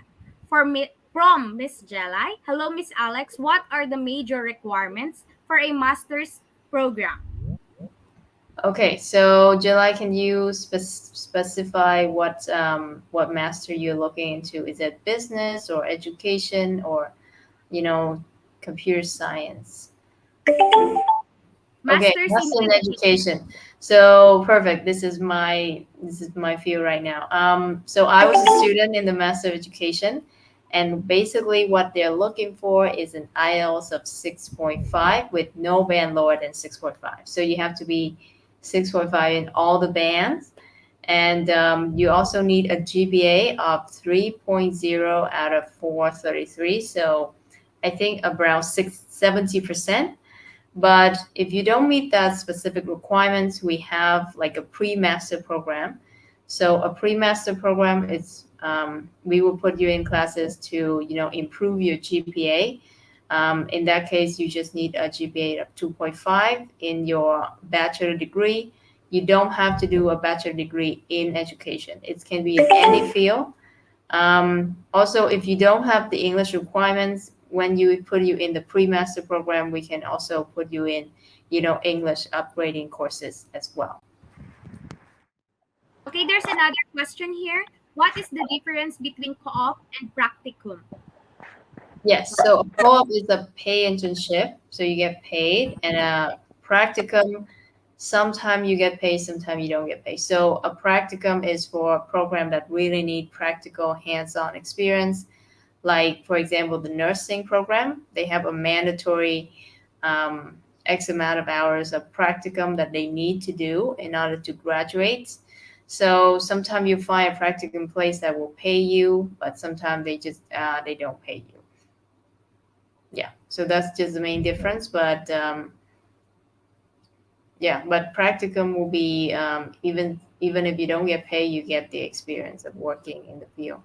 for me from Miss Jelai. Hello, Miss Alex. What are the major requirements for a master's program? Okay, so July, can you specify what master you're looking into? Is it business or education or you know computer science? Okay, Masters that's in in education. education. So perfect. This is my field right now. So I was a student in the Master of Education, and basically what they're looking for is an IELTS of 6.5 with no band lower than 6.5. So you have to be 6.5 in all the bands, and you also need a GPA of 3.0 out of 433. So I think around 70%. But if you don't meet that specific requirements, we have like a pre-master program. So a pre-master program is we will put you in classes to improve your GPA. In that case, you just need a GPA of 2.5 in your bachelor degree. You don't have to do a bachelor degree in education. It can be in any field. Also, if you don't have the English requirements, when you put you in the pre-master program, we can also put you in, English upgrading courses as well. Okay, there's another question here. What is the difference between co-op and practicum? Yes, so a co-op is a pay internship, so you get paid, and a practicum, sometime you get paid, sometime you don't get paid. So a practicum is for a program that really need practical hands-on experience. Like, for example, the nursing program, they have a mandatory X amount of hours of practicum that they need to do in order to graduate. So sometimes you find a practicum place that will pay you, but sometimes they don't pay you. Yeah, so that's just the main difference. But yeah, but practicum will be even if you don't get paid, you get the experience of working in the field.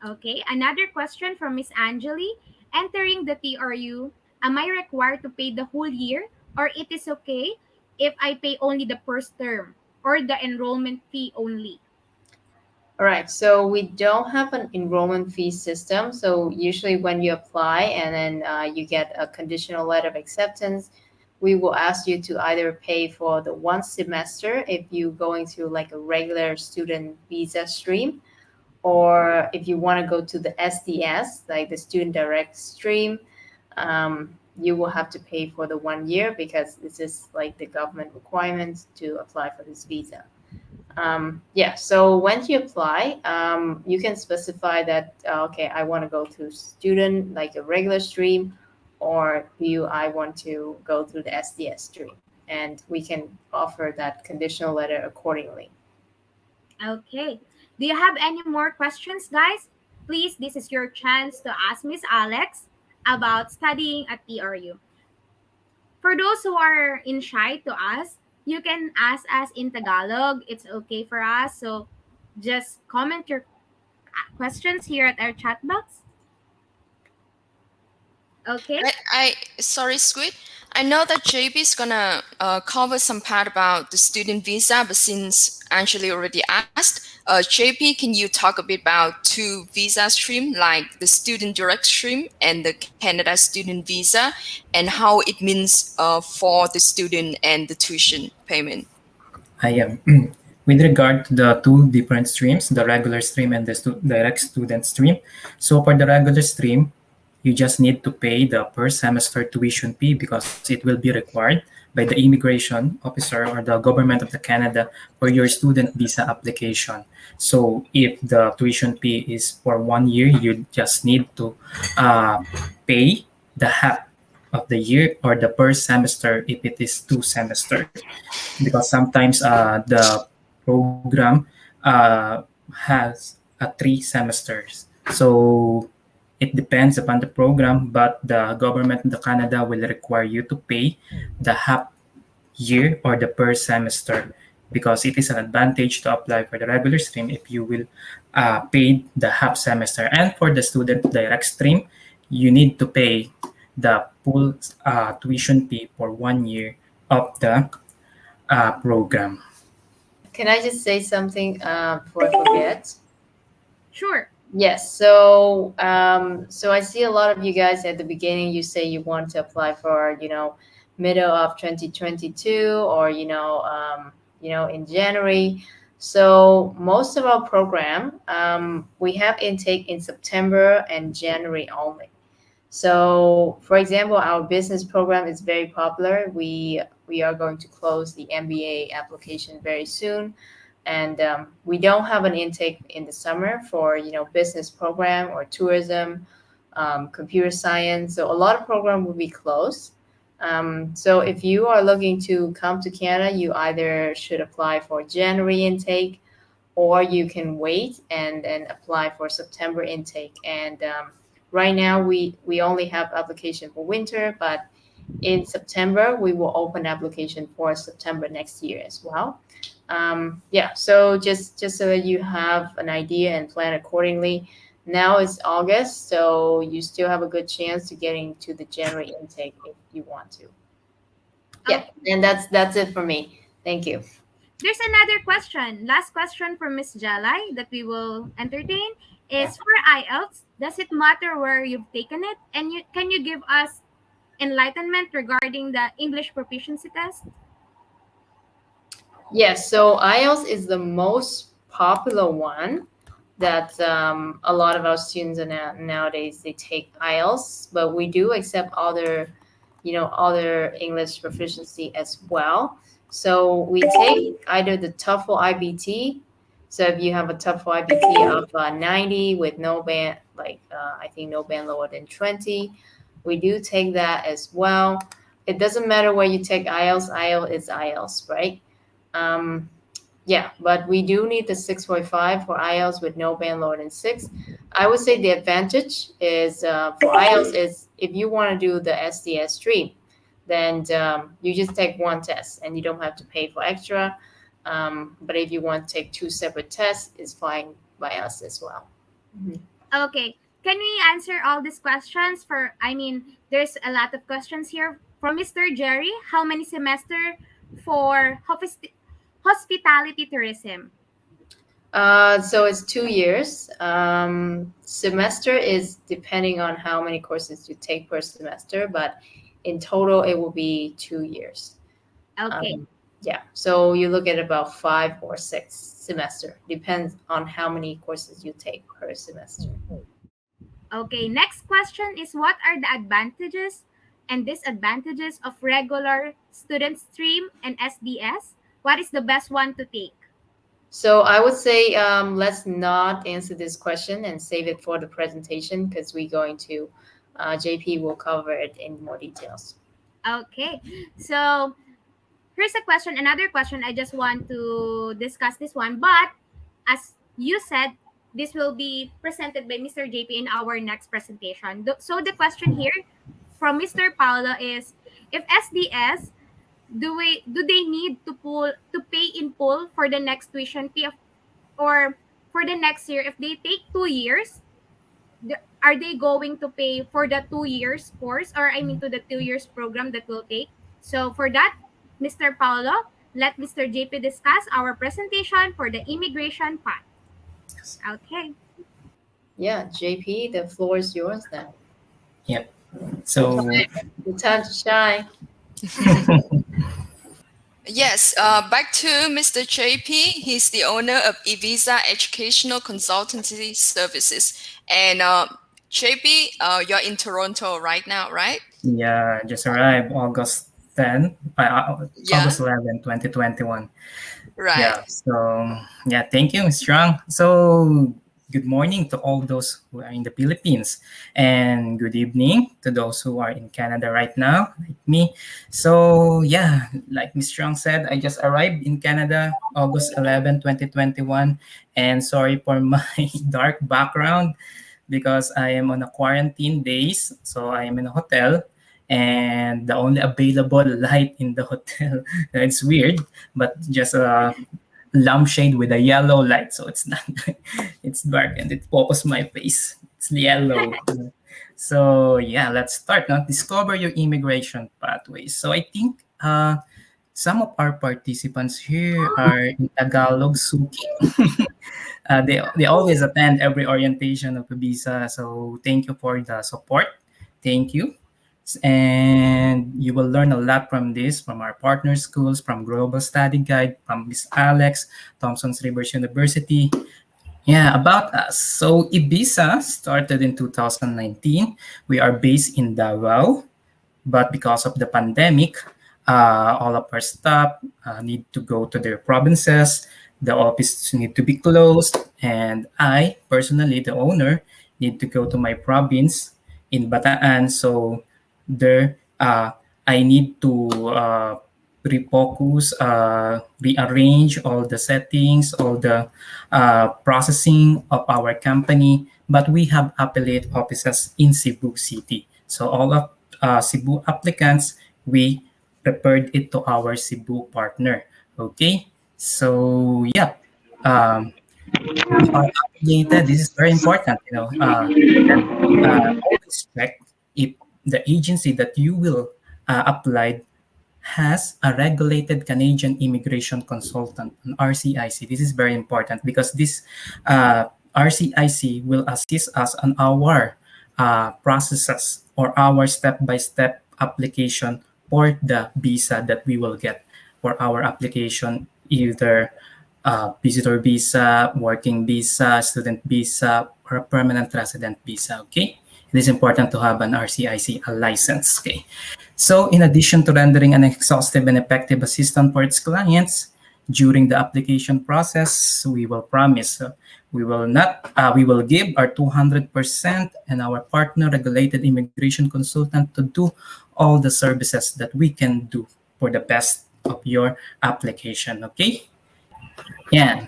Okay, another question from Miss Angeli. Entering the TRU, am I required to pay the whole year, or it is okay if I pay only the first term or the enrollment fee only? All right, so we don't have an enrollment fee system. So usually when you apply and then you get a conditional letter of acceptance, we will ask you to either pay for the one semester if you're going through like a regular student visa stream, or if you want to go to the SDS, like the student direct stream, you will have to pay for the 1 year because this is like the government requirement to apply for this visa. Yeah, so when you apply, you can specify that, okay, I want to go to student, like a regular stream, or I want to go through the SDS stream. And we can offer that conditional letter accordingly. Okay. Do you have any more questions, guys? Please, this is your chance to ask Miss Alex about studying at TRU. For those who are in shy to ask, you can ask us in Tagalog. It's okay for us. So just comment your questions here at our chat box. Okay. I sorry, Squid. I know that JB is gonna cover some part about the student visa, but since Angeli already asked, JP, can you talk a bit about two visa stream, like the student direct stream and the Canada student visa, and how it means for the student and the tuition payment? I am. With regard to the two different streams, the regular stream and the direct student stream. So for the regular stream, you just need to pay the per semester tuition fee because it will be required by the immigration officer or the government of the Canada for your student visa application. So if the tuition fee is for 1 year, you just need to pay the half of the year or the per semester if it is 2 semester, because sometimes the program has 3 semesters. So it depends upon the program, but the government of the Canada will require you to pay the half year or the per semester, because it is an advantage to apply for the regular stream if you will pay the half semester. And for the student direct stream, you need to pay the full tuition fee for 1 year of the program. Can I just say something before I forget? Sure. Yes. So I see a lot of you guys at the beginning. You say you want to apply for middle of 2022, or in January. So most of our program, we have intake in September and January only. So, for example, our business program is very popular. We are going to close the MBA application very soon, and we don't have an intake in the summer for business program or tourism, computer science. So a lot of program will be closed. So if you are looking to come to Canada, you either should apply for January intake, or you can wait and apply for September intake. And right now we only have application for winter, but in September we will open application for September next year as well. Yeah, so just so that you have an idea and plan accordingly. Now it's August, so you still have a good chance to getting to the January intake if you want to. Yeah, and that's it for me. Thank you. There's another question. Last question from Miss Jalai that we will entertain is for IELTS. Does it matter where you've taken it? And can you give us enlightenment regarding the English proficiency test? Yes, so IELTS is the most popular one that a lot of our students are nowadays they take IELTS, but we do accept other English proficiency as well. So we take either the TOEFL IBT. So if you have a TOEFL IBT of 90 with no band, I think no band lower than 20, we do take that as well. It doesn't matter where you take IELTS. IELTS is IELTS, right? Yeah, but we do need the 6.5 for IELTS with no band lower than 6. I would say the advantage is for IELTS is if you want to do the SDS stream, then you just take one test and you don't have to pay for extra. But if you want to take two separate tests, it's fine by us as well. Okay. Can we answer all these questions there's a lot of questions here from Mr. Jerry. How many semester for hospitality tourism? So it's 2 years. Semester is depending on how many courses you take per semester, but in total it will be 2 years. Okay. Yeah, so you look at about 5 or 6 semester. Depends on how many courses you take per semester. Okay, next question is what are the advantages and disadvantages of regular student stream and SDS? What is the best one to take? So I would say let's not answer this question and save it for the presentation because we're going to, JP will cover it in more details. Okay, so here's another question. I just want to discuss this one, but as you said, this will be presented by Mr. JP in our next presentation. So the question here from Mr. Paolo is, if SDS, do they need to pay in full for the next tuition fee or for the next year? If they take 2 years, are they going to pay for the 2 years course, or to the 2 years program that will take? So for that, Mr. Paolo, let Mr. JP discuss our presentation for the immigration part. Okay. Yeah, JP, the floor is yours now. Yep. So Good time to shine. Yes, back to Mr. JP. He's the owner of eVisa Educational Consultancy Services. And JP, you're in Toronto right now, right? yeah, just arrived August 10, Yeah, August 11, 2021. right. Yeah. So yeah, thank you, Ms. Strong. So good morning to all those who are in the Philippines, and good evening to those who are in Canada right now, like me. So yeah, like Ms. Strong said, I just arrived in Canada August 11, 2021, and sorry for my dark background because I am on a quarantine days. So I am in a hotel and the only available light in the hotel, it's weird, but just a lampshade with a yellow light. So it's not, it's dark and it focus my face. It's yellow. So yeah, let's start now. Discover your immigration pathways. So I think some of our participants here are in Tagalog Suki. They always attend every orientation of the visa. So thank you for the support. Thank you. And you will learn a lot from this, from our partner schools, from Global Study Guide, from Miss Alex, Thompson's Rivers University. Yeah, about us. So Ibiza started in 2019. We are based in Davao, but because of the pandemic, all of our staff need to go to their provinces. The office need to be closed, and I personally, the owner, need to go to my province in Bataan. So there, I need to refocus, rearrange all the settings, all the processing of our company. But we have affiliate offices in Cebu City. So all of Cebu applicants, we prepared it to our Cebu partner. Okay, so yeah, um, we are affiliated. This is very important. That always check if the agency that you will apply has a regulated Canadian immigration consultant, an RCIC. This is very important because this RCIC will assist us on our processes or our step-by-step application for the visa that we will get for our application, either visitor visa, working visa, student visa, or a permanent resident visa. Okay, it is important to have an RCIC license. Okay. So, in addition to rendering an exhaustive and effective assistance for its clients during the application process, we will promise we will not we will give our 200% and our partner regulated immigration consultant to do all the services that we can do for the best of your application. Okay. Yeah,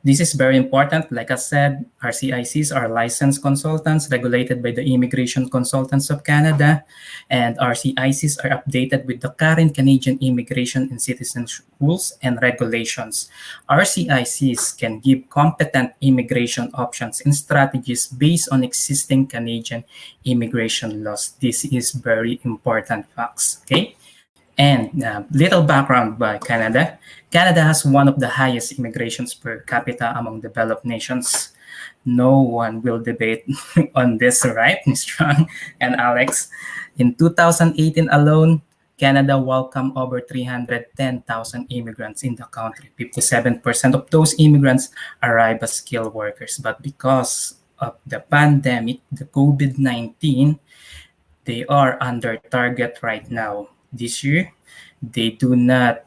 this is very important. Like I said, RCICs are licensed consultants regulated by the Immigration Consultants of Canada, and RCICs are updated with the current Canadian immigration and citizenship rules and regulations. RCICs can give competent immigration options and strategies based on existing Canadian immigration laws. This is very important facts. Okay. And little background by Canada. Canada has one of the highest immigrations per capita among developed nations. No one will debate on this, right, Mr. and Alex? In 2018 alone, Canada welcomed over 310,000 immigrants in the country. 57% of those immigrants arrive as skilled workers. But because of the pandemic, the COVID-19, they are under target right now. This year, they do not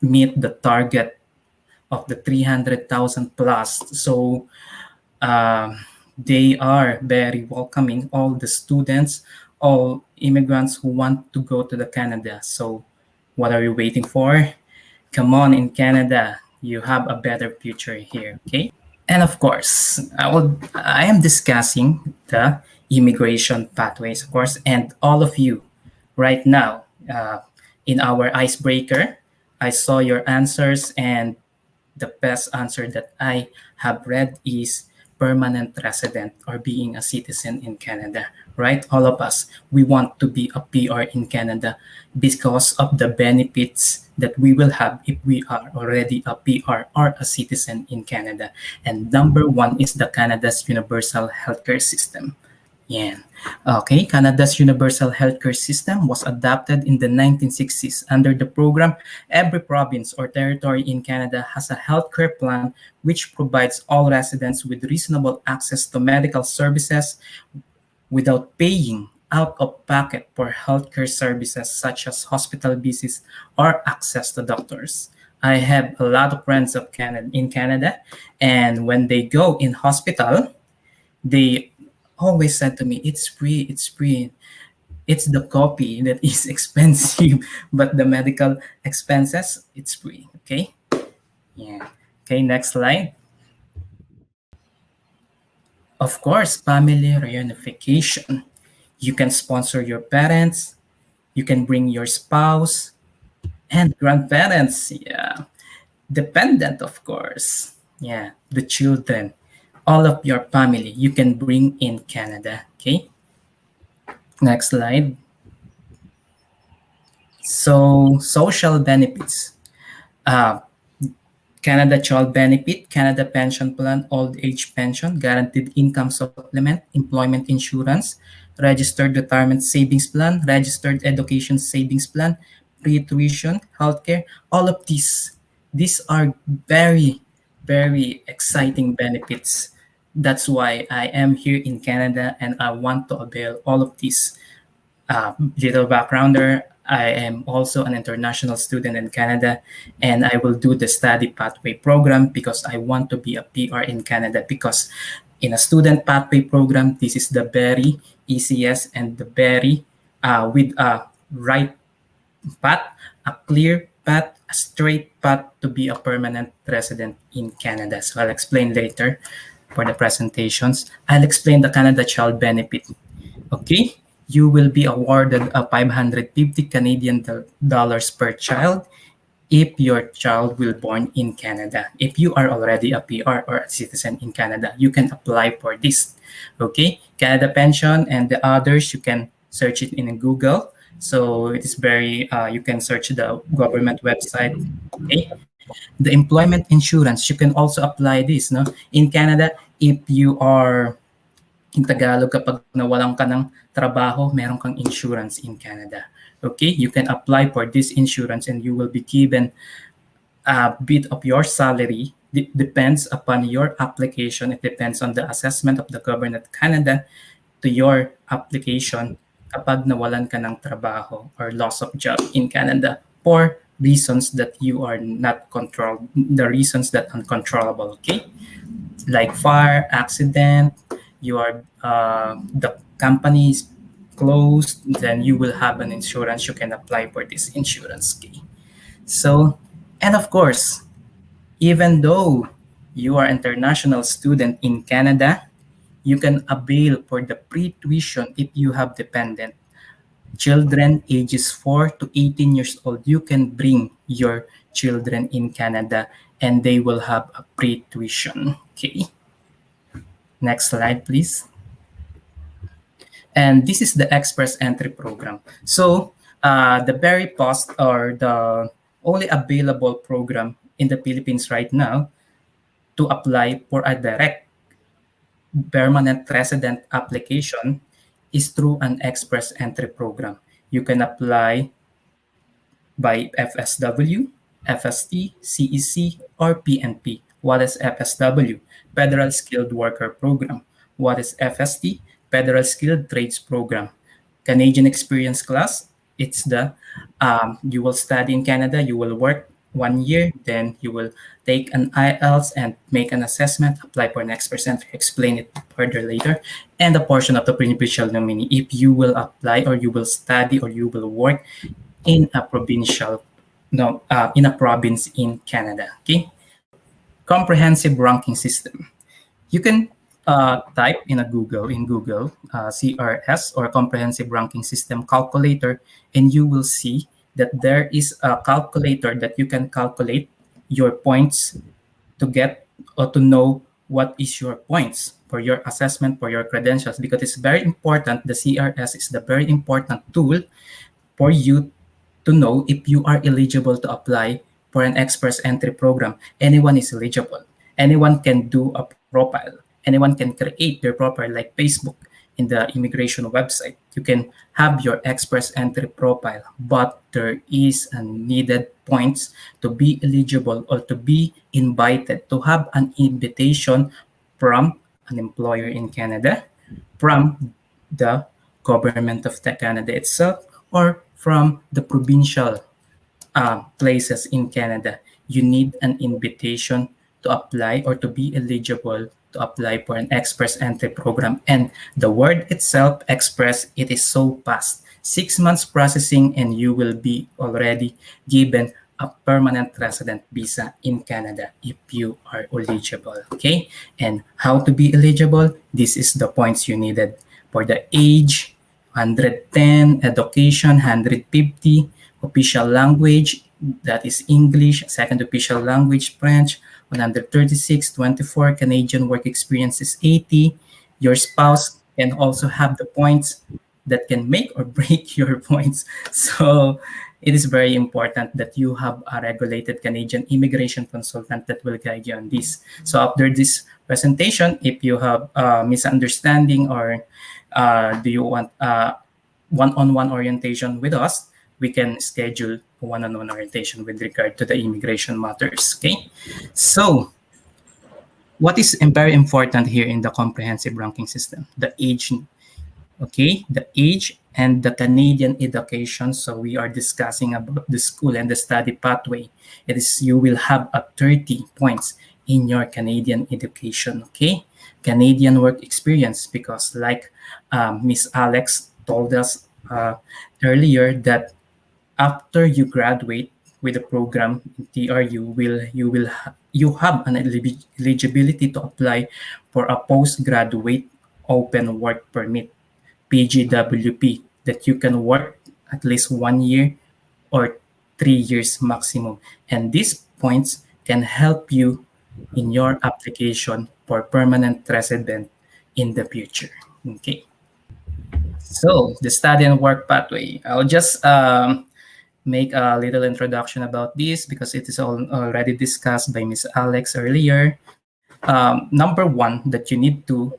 meet the target of the 300,000 plus. So they are very welcoming all the students, all immigrants who want to go to the Canada. So what are you waiting for? Come on in Canada. You have a better future here, okay? And of course, I am discussing the immigration pathways, of course, and all of you right now in our icebreaker, I saw your answers, and the best answer that I have read is permanent resident or being a citizen in Canada, right? All of us, we want to be a PR in Canada because of the benefits that we will have if we are already a PR or a citizen in Canada. And number one is the Canada's universal healthcare system. Yeah. Okay, Canada's universal healthcare system was adopted in the 1960s. Under the program, every province or territory in Canada has a healthcare plan which provides all residents with reasonable access to medical services without paying out of pocket for healthcare services such as hospital visits or access to doctors. I have a lot of friends in Canada, and when they go in hospital, they always said to me, "It's free, it's free." It's the copy that is expensive, but the medical expenses, it's free. Okay. Yeah. Okay. Next slide. Of course, family reunification. You can sponsor your parents, you can bring your spouse and grandparents. Yeah. Dependent, of course. Yeah. The children, all of your family, you can bring in Canada. Okay. Next slide. So, social benefits. Uh, Canada Child Benefit, Canada Pension Plan, Old Age Pension, Guaranteed Income Supplement, Employment Insurance, Registered Retirement Savings Plan, Registered Education Savings Plan, Free Tuition, Healthcare, all of these are very, very exciting benefits. That's why I am here in Canada and I want to avail all of these. Little backgrounder, I am also an international student in Canada, and I will do the study pathway program because I want to be a PR in Canada. Because in a student pathway program, this is the very easiest and the very with a right path, a clear path, a straight path to be a permanent resident in Canada. So I'll explain later for the presentations. I'll explain the Canada Child Benefit. Okay, you will be awarded a 550 Canadian dollars per child if your child will born in Canada. If you are already a PR or a citizen in Canada, you can apply for this. Okay, Canada Pension and the others, you can search it in Google. So it is very, you can search the government website. Okay, the employment insurance, you can also apply this. No, in Canada, if you are in Tagalog, kapag nawalan ka ng trabaho, meron kang insurance in Canada. Okay, you can apply for this insurance and you will be given a bit of your salary. It depends upon your application. It depends on the assessment of the government of Canada to your application kapag nawalan ka ng trabaho or loss of job in Canada for reasons that you are not controlled, the reasons that uncontrollable, okay? Like fire, accident, the company is closed, then you will have an insurance. You can apply for this insurance. Okay. So, and of course, even though you are international student in Canada, you can avail for the pre-tuition if you have dependent children ages 4 to 18 years old. You can bring your children in Canada and they will have a pre-tuition. Okay. Next slide, please. And this is the express entry program. So the very post or the only available program in the Philippines right now to apply for a direct permanent resident application is through an express entry program. You can apply by FSW, FST, CEC, or PNP. What is FSW? Federal Skilled Worker Program. What is FST? Federal Skilled Trades Program. Canadian Experience Class, it's the, you will study in Canada, you will work 1 year, then you will take an IELTS and make an assessment, apply for an express entry, explain it further later, and a portion of the beneficial nominee if you will apply or you will study or you will work in a in a province in Canada. Okay, comprehensive ranking system. You can type in Google CRS or comprehensive ranking system calculator, and you will see that there is a calculator that you can calculate your points to get or to know what is your points for your assessment for your credentials, because it's very important. The CRS is the very important tool for you to know if you are eligible to apply for an express entry program. Anyone is eligible. Anyone can do a profile. Anyone can create their profile like Facebook in the immigration website. You can have your express entry profile, but there is a needed points to be eligible or to be invited to have an invitation from an employer in Canada, from the government of Canada itself, or from the provincial places in Canada. You need an invitation to apply or to be eligible to apply for an express entry program. And the word itself, express, it is so fast. 6 months processing and you will be already given a permanent resident visa in Canada if you are eligible. Okay, and how to be eligible? This is the points you needed. For the age, 110, education, 150, official language, that is English, second official language, French, 136, 24, Canadian work experience is 80. Your spouse can also have the points that can make or break your points. So it is very important that you have a regulated Canadian immigration consultant that will guide you on this. So after this presentation, if you have a misunderstanding or do you want one-on-one orientation with us, we can schedule a one-on-one orientation with regard to the immigration matters. Okay, so what is very important here in the comprehensive ranking system? The age. Okay, the age and the Canadian education. So we are discussing about the school and the study pathway. It is, you will have a 30 points in your Canadian education. Okay, Canadian work experience, because like Miss Alex told us earlier, that after you graduate with the program in TR, you have an eligibility to apply for a postgraduate open work permit, PGWP, that you can work at least 1 year or 3 years maximum. And these points can help you in your application for permanent resident in the future. Okay. So the study and work pathway. I'll just make a little introduction about this because it is already discussed by Miss Alex earlier. Number one that you need to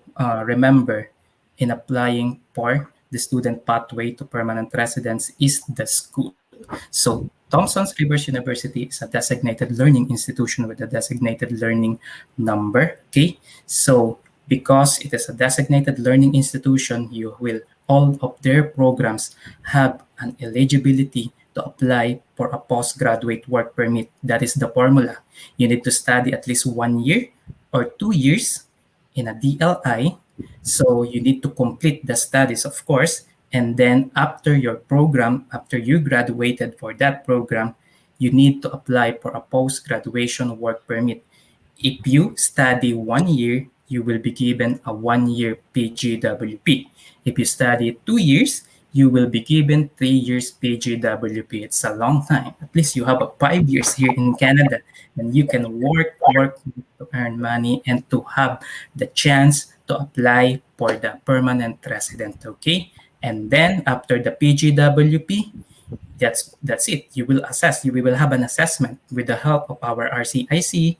remember in applying for the student pathway to permanent residence is the school. So Thompson Rivers University is a designated learning institution with a designated learning number. Okay, so because it is a designated learning institution, you will all of their programs have an eligibility to apply for a postgraduate work permit. That is the formula. You need to study at least 1 year or 2 years in a DLI. So you need to complete the studies, of course. And then after your program, after you graduated for that program, you need to apply for a post-graduation work permit. If you study 1 year, you will be given a 1 year PGWP. If you study 2 years, you will be given 3 years PGWP. It's a long time. At least you have a 5 years here in Canada, and you can work to earn money and to have the chance to apply for the permanent resident. Okay, and then after the PGWP, that's it. You will assess. We will have an assessment with the help of our RCIC.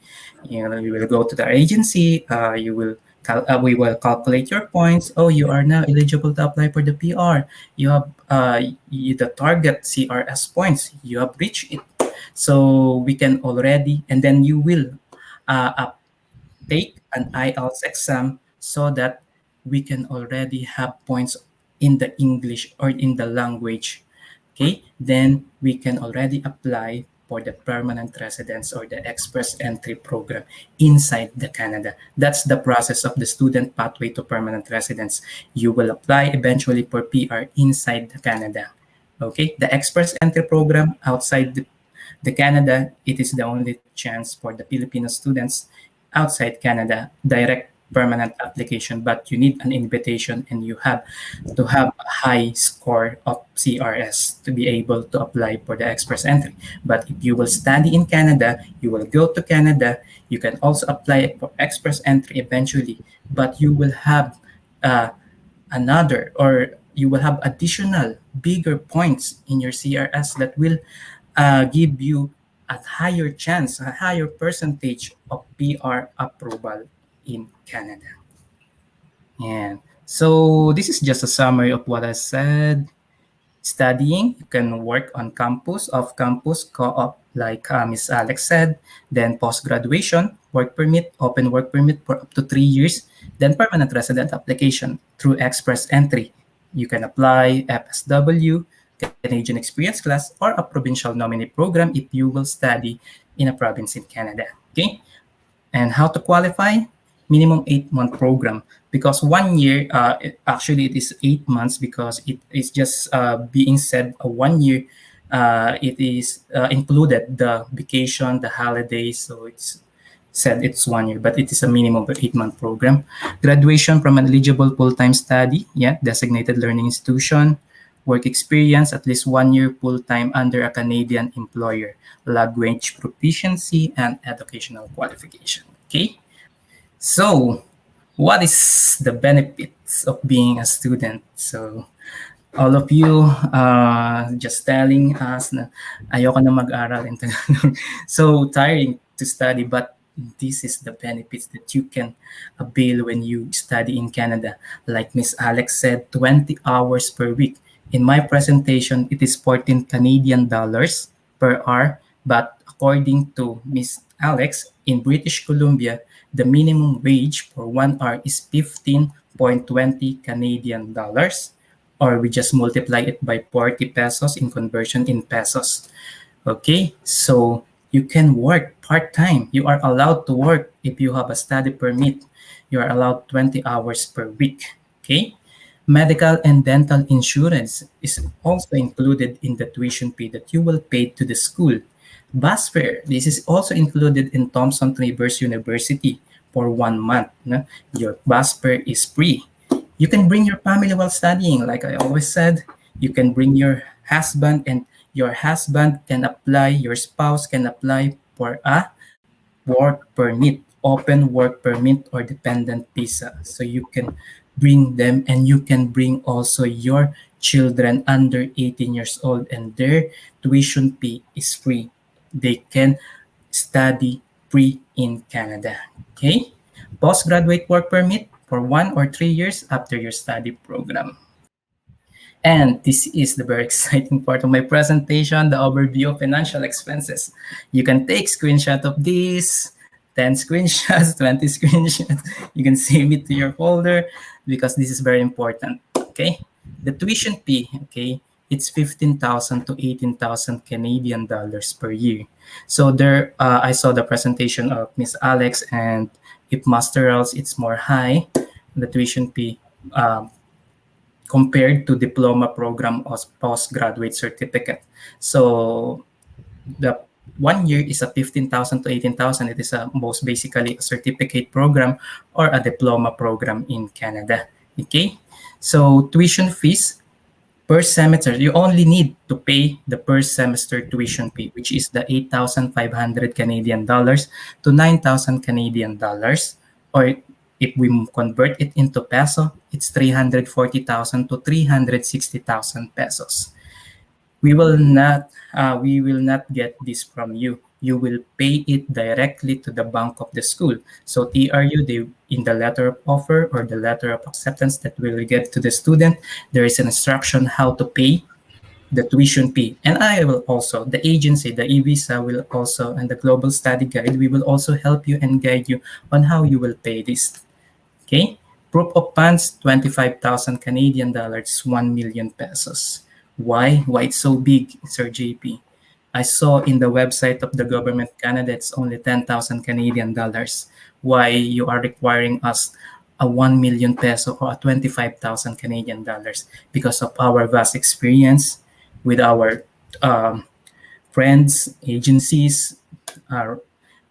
You will go to the agency. We will calculate your points. Oh, you are now eligible to apply for the PR. You have the target CRS points. You have reached it. So we can already, and then you will take an IELTS exam so that we can already have points in the English or in the language. Okay, then we can already apply for the permanent residence or the express entry program inside the Canada. That's the process of the student pathway to permanent residence. You will apply eventually for PR inside the Canada. Okay, the express entry program outside the Canada, it is the only chance for the Filipino students outside Canada, direct permanent application, but you need an invitation and you have to have a high score of CRS to be able to apply for the express entry. But if you will study in Canada, you will go to Canada, you can also apply for express entry eventually, but you will have uh, another, or you will have additional bigger points in your CRS that will give you a higher chance, a higher percentage of PR approval in Canada. And so this is just a summary of what I said. Studying, you can work on campus, off campus, co-op, like Ms. Alex said. Then post-graduation, work permit, open work permit for up to 3 years. Then permanent resident application through express entry. You can apply FSW, Canadian Experience Class, or a provincial nominee program if you will study in a province in Canada. Okay? And how to qualify? Minimum 8-month program, because 1 year, actually it is 8 months, because it is just being said 1 year. It is included the vacation, the holidays, so it's said it's 1 year, but it is a minimum of 8-month program. Graduation from an eligible full-time study, yeah, designated learning institution. Work experience, at least 1 year full-time under a Canadian employer. Language proficiency and educational qualification. Okay? So, what is the benefits of being a student? So, all of you just telling us na ayoko na mag-aral in Tagalog. So tiring to study, but this is the benefits that you can avail when you study in Canada. Like Miss Alex said, 20 hours per week. In my presentation, it is 14 Canadian dollars per hour, but according to Miss Alex, in British Columbia, the minimum wage for 1 hour is 15.20 Canadian dollars, or we just multiply it by 40 pesos in conversion in pesos. Okay, so you can work part-time. You are allowed to work if you have a study permit. You are allowed 20 hours per week. Okay, medical and dental insurance is also included in the tuition fee that you will pay to the school. Bus fare, this is also included in Thomson Rivers University for 1 month. No? Your bus fare is free. You can bring your family while studying. Like I always said, you can bring your husband, and your husband can apply, your spouse can apply for a work permit, open work permit, or dependent visa. So you can bring them, and you can bring also your children under 18 years old, and their tuition fee is free. They can study free in Canada. Okay? Postgraduate work permit for 1 or 3 years after your study program. And this is the very exciting part of my presentation, the overview of financial expenses. You can take screenshot of this, 10 screenshots, 20 screenshots. You can save it to your folder because this is very important, okay? The tuition fee, okay, it's 15,000 to 18,000 Canadian dollars per year. So there, I saw the presentation of Miss Alex, and if masterals, it's more high, the tuition fee, compared to diploma program or postgraduate certificate. So the 1 year is a 15,000 to 18,000. It is a most basically a certificate program or a diploma program in Canada. Okay, so tuition fees per semester, you only need to pay the per semester tuition fee, which is the 8,500 Canadian dollars to 9,000 Canadian dollars, or if we convert it into peso, it's 340,000 to 360,000 pesos. We will not get this from you. You will pay it directly to the bank of the school. So TRU, they, in the letter of offer or the letter of acceptance that will get to the student, there is an instruction how to pay the tuition fee. And I will also, the agency, the e-visa will also, and the global study guide, we will also help you and guide you on how you will pay this. Okay, proof of funds, 25,000 Canadian dollars, 1 million pesos. Why? Why it's so big, Sir JP? I saw in the website of the government Canada, it's only 10,000 Canadian dollars. Why you are requiring us a 1 million peso or a 25,000 Canadian dollars? Because of our vast experience with our friends, agencies,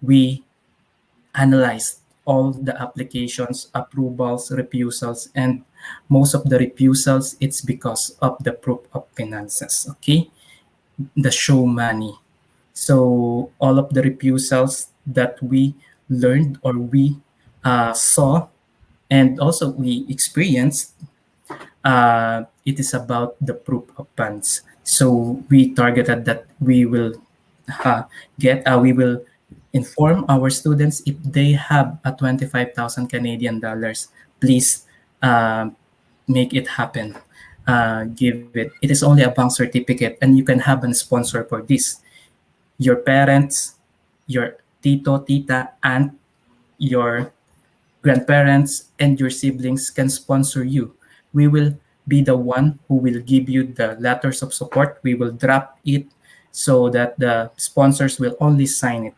we analyzed all the applications, approvals, refusals, and most of the refusals, it's because of the proof of finances, okay? The show money. So all of the refusals that we learned or we saw and also we experienced, it is about the proof of funds. So we targeted that we will inform our students if they have a 25,000 Canadian dollars, please uh, make it happen. Give it. It is only a bank certificate, and you can have a sponsor for this. Your parents, your tito, tita, aunt, your grandparents, and your siblings can sponsor you. We will be the one who will give you the letters of support. We will drop it so that the sponsors will only sign it.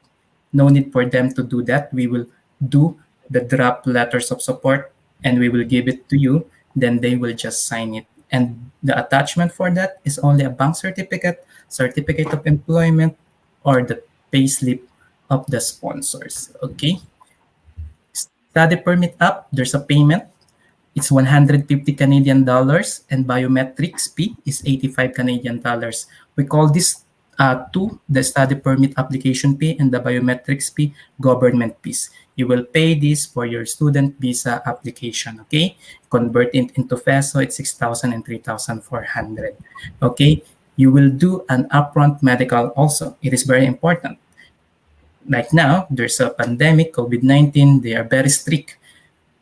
No need for them to do that. We will do the draft letters of support and we will give it to you. Then they will just sign it. And the attachment for that is only a bank certificate, certificate of employment, or the payslip of the sponsors. Okay. Study permit up, there's a payment. It's 150 Canadian dollars and biometrics fee is 85 Canadian dollars. We call this two, the study permit application fee and the biometrics fee, government fees. You will pay this for your student visa application, okay? Convert it into peso, it's 6,000 and 3,400, okay? You will do an upfront medical also. It is very important. Like now, there's a pandemic, COVID-19, they are very strict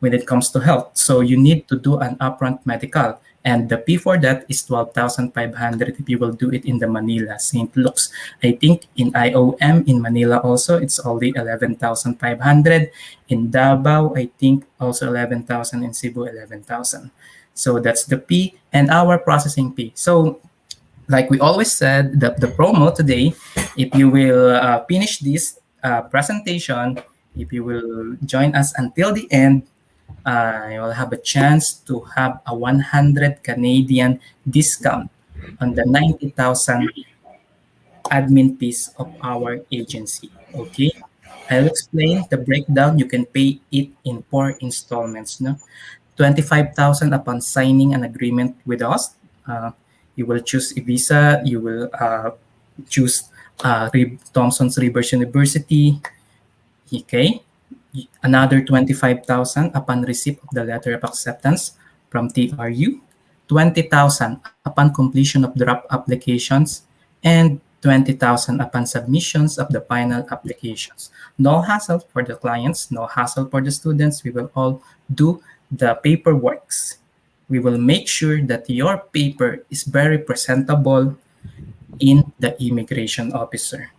when it comes to health. So you need to do an upfront medical. And the fee for that is 12,500 if you will do it in the Manila, St. Luke's. I think in IOM in Manila also, it's only 11,500. In Davao, I think also 11,000. In Cebu, 11,000. So that's the fee and our processing fee. So like we always said, the promo today, if you will finish this presentation, if you will join us until the end, you will have a chance to have a 100 Canadian discount on the 90,000 admin fees of our agency. Okay, I'll explain the breakdown. You can pay it in 4 installments. No, 25,000 upon signing an agreement with us. You will choose a visa. You will choose Thompson's Rivers University. Okay, another 25,000 upon receipt of the letter of acceptance from TRU, 20,000 upon completion of draft applications, and 20,000 upon submissions of the final applications. No hassle for the clients, no hassle for the students. We will all do the paperworks. We will make sure that your paper is very presentable in the immigration officer.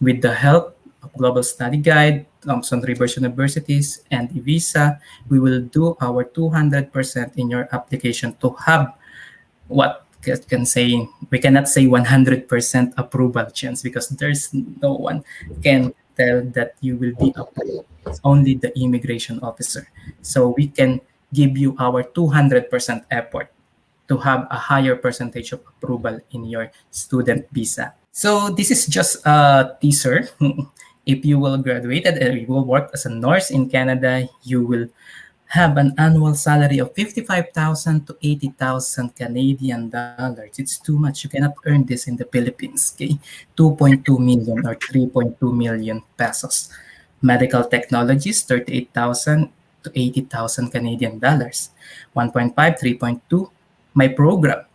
With the help of Global Study Guide, Thompson Rivers Universities, and eVisa, we will do our 200% in your application to have what can say, we cannot say 100% approval chance because there's no one can tell that you will be approved. It's only the immigration officer. So we can give you our 200% effort to have a higher percentage of approval in your student visa. So this is just a teaser. If you will graduate and you will work as a nurse in Canada, you will have an annual salary of 55,000 to 80,000 Canadian dollars. It's too much. You cannot earn this in the Philippines. Okay, 2.2 million or 3.2 million pesos. Medical technologies, 38,000 to 80,000 Canadian dollars. 1.5, 3.2. My program,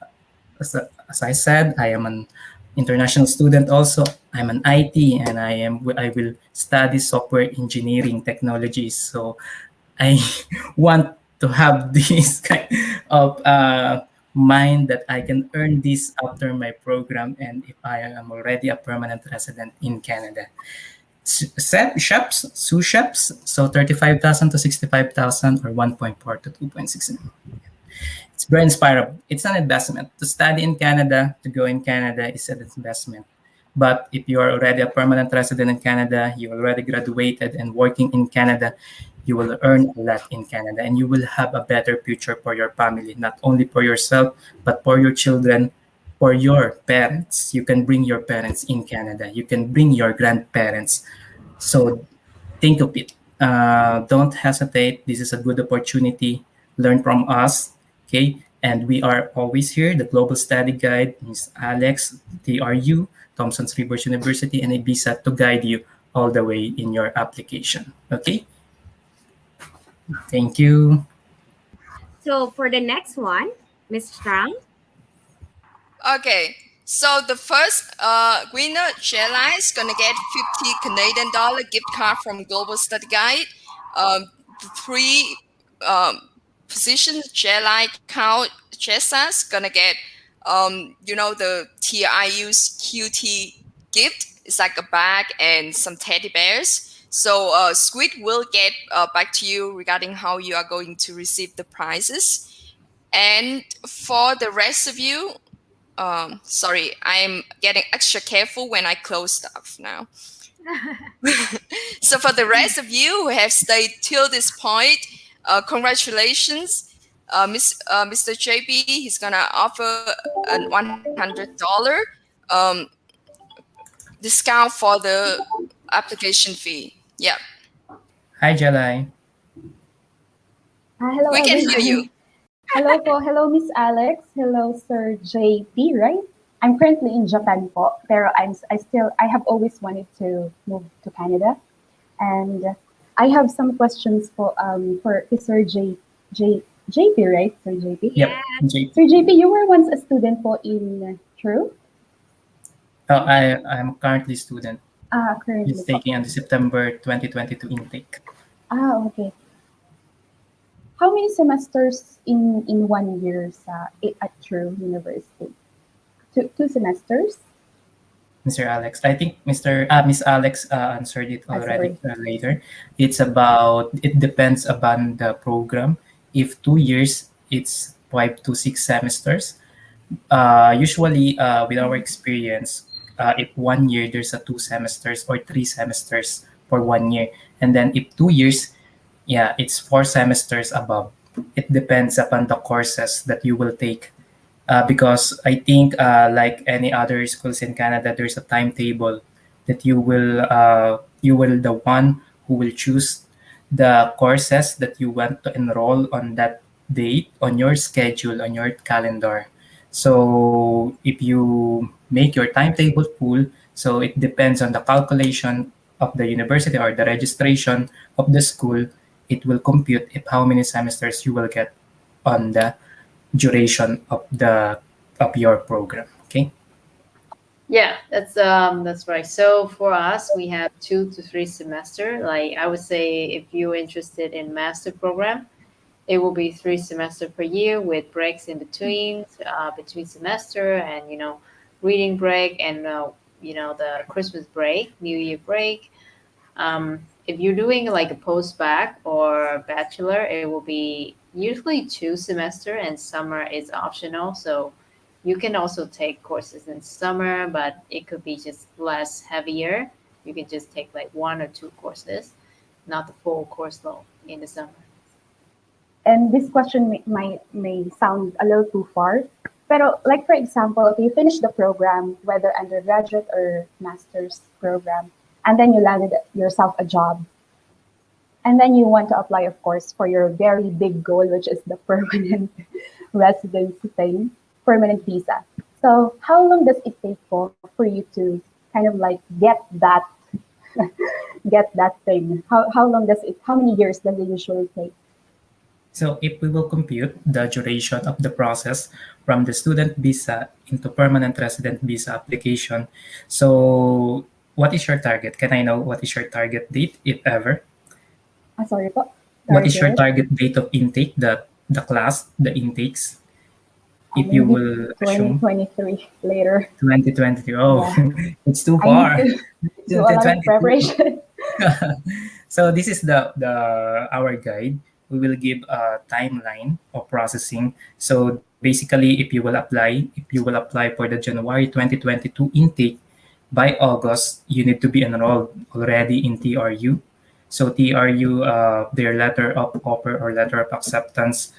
as I said, I am an international student also. I'm an IT and I will study software engineering technologies. So I want to have this kind of mind that I can earn this after my program and if I am already a permanent resident in Canada. Sous chefs, so 35,000 to 65,000 or 1.4 to 2.6. It's very inspiring. It's an investment. To study in Canada, to go in Canada is an investment. But if you are already a permanent resident in Canada, you already graduated and working in Canada, you will earn a lot in Canada and you will have a better future for your family, not only for yourself, but for your children, for your parents. You can bring your parents in Canada. You can bring your grandparents. So think of it don't hesitate. This is a good opportunity. Learn from us, okay? And we are always here. The Global Study Guide, Ms. Alex, TRU, Thompson's Rivers University, and IBSA to guide you all the way in your application. Okay? Thank you. So for the next one, Miss Strang. Okay, so the first winner, Jella, is gonna get 50 Canadian dollar gift card from Global Study Guide. The three positions, Jella, Count, Jessa's gonna get the TIU's QT gift. It's like a bag and some teddy bears. So Squid will get back to you regarding how you are going to receive the prizes. And for the rest of you, sorry, I'm getting extra careful when I close stuff now. So for the rest of you who have stayed till this point, congratulations. Mr. JB, he's gonna offer a $100 discount for the application fee. Yeah, Hi, Jalai. Hello, we can hear you. everyone. Hello po. Hello, Miss Alex. Hello, Sir JP, right? I'm currently in Japan po, pero I have always wanted to move to Canada. And I have some questions for Sir JP, right? Sir JP? Yep. Yes. Sir JP, you were once a student po in True? I'm currently a student. Currently He's po. taking on the September 2022 intake. Okay. How many semesters in 1 year at True University? Two semesters? Mr. Alex. I think Miss Alex answered it already Sorry. later. It depends upon the program. If 2 years, it's 5 to 6 semesters. Usually, with our experience, if 1 year, there's a 2 semesters or 3 semesters for 1 year. And then if 2 years, yeah, it's 4 semesters above. It depends upon the courses that you will take. Because I think, like any other schools in Canada, there's a timetable that you will the one who will choose the courses that you want to enroll on that date on your schedule on your calendar. So if you make your timetable full, so it depends on the calculation of the university or the registration of the school. It will compute if how many semesters you will get on the duration of your program. Okay. Yeah, that's right. So for us, we have 2 to 3 semester. Like I would say, if you're interested in master program, it will be 3 semester per year with breaks in between semester, and reading break, and the Christmas break, New Year break. If you're doing like a post bac or bachelor, it will be usually 2 semester, and summer is optional. So you can also take courses in summer, but it could be just less heavier. You can just take like 1 or 2 courses, not the full course load in the summer. And this question may sound a little too far. Pero like for example, if you finish the program, whether undergraduate or master's program, and then you landed yourself a job, and then you want to apply, of course, for your very big goal, which is the permanent residency thing, permanent visa. So how long does it take for you to kind of like get that thing? How long does it? How many years does it usually take? So if we will compute the duration of the process from the student visa into permanent resident visa application, so what is your target? Can I know what is your target date, if ever? Sorry po. What is your Target? target date of intake, the class, the intakes, if you Maybe will assume 2023 later. 2023? Oh, Yeah. it's too I far. need to do a lot of 2022. preparation. So this is the our guide. We will give a timeline of processing. So basically, if you will apply for the January 2022 intake, by August you need to be enrolled already in TRU. So TRU, their letter of offer or letter of acceptance,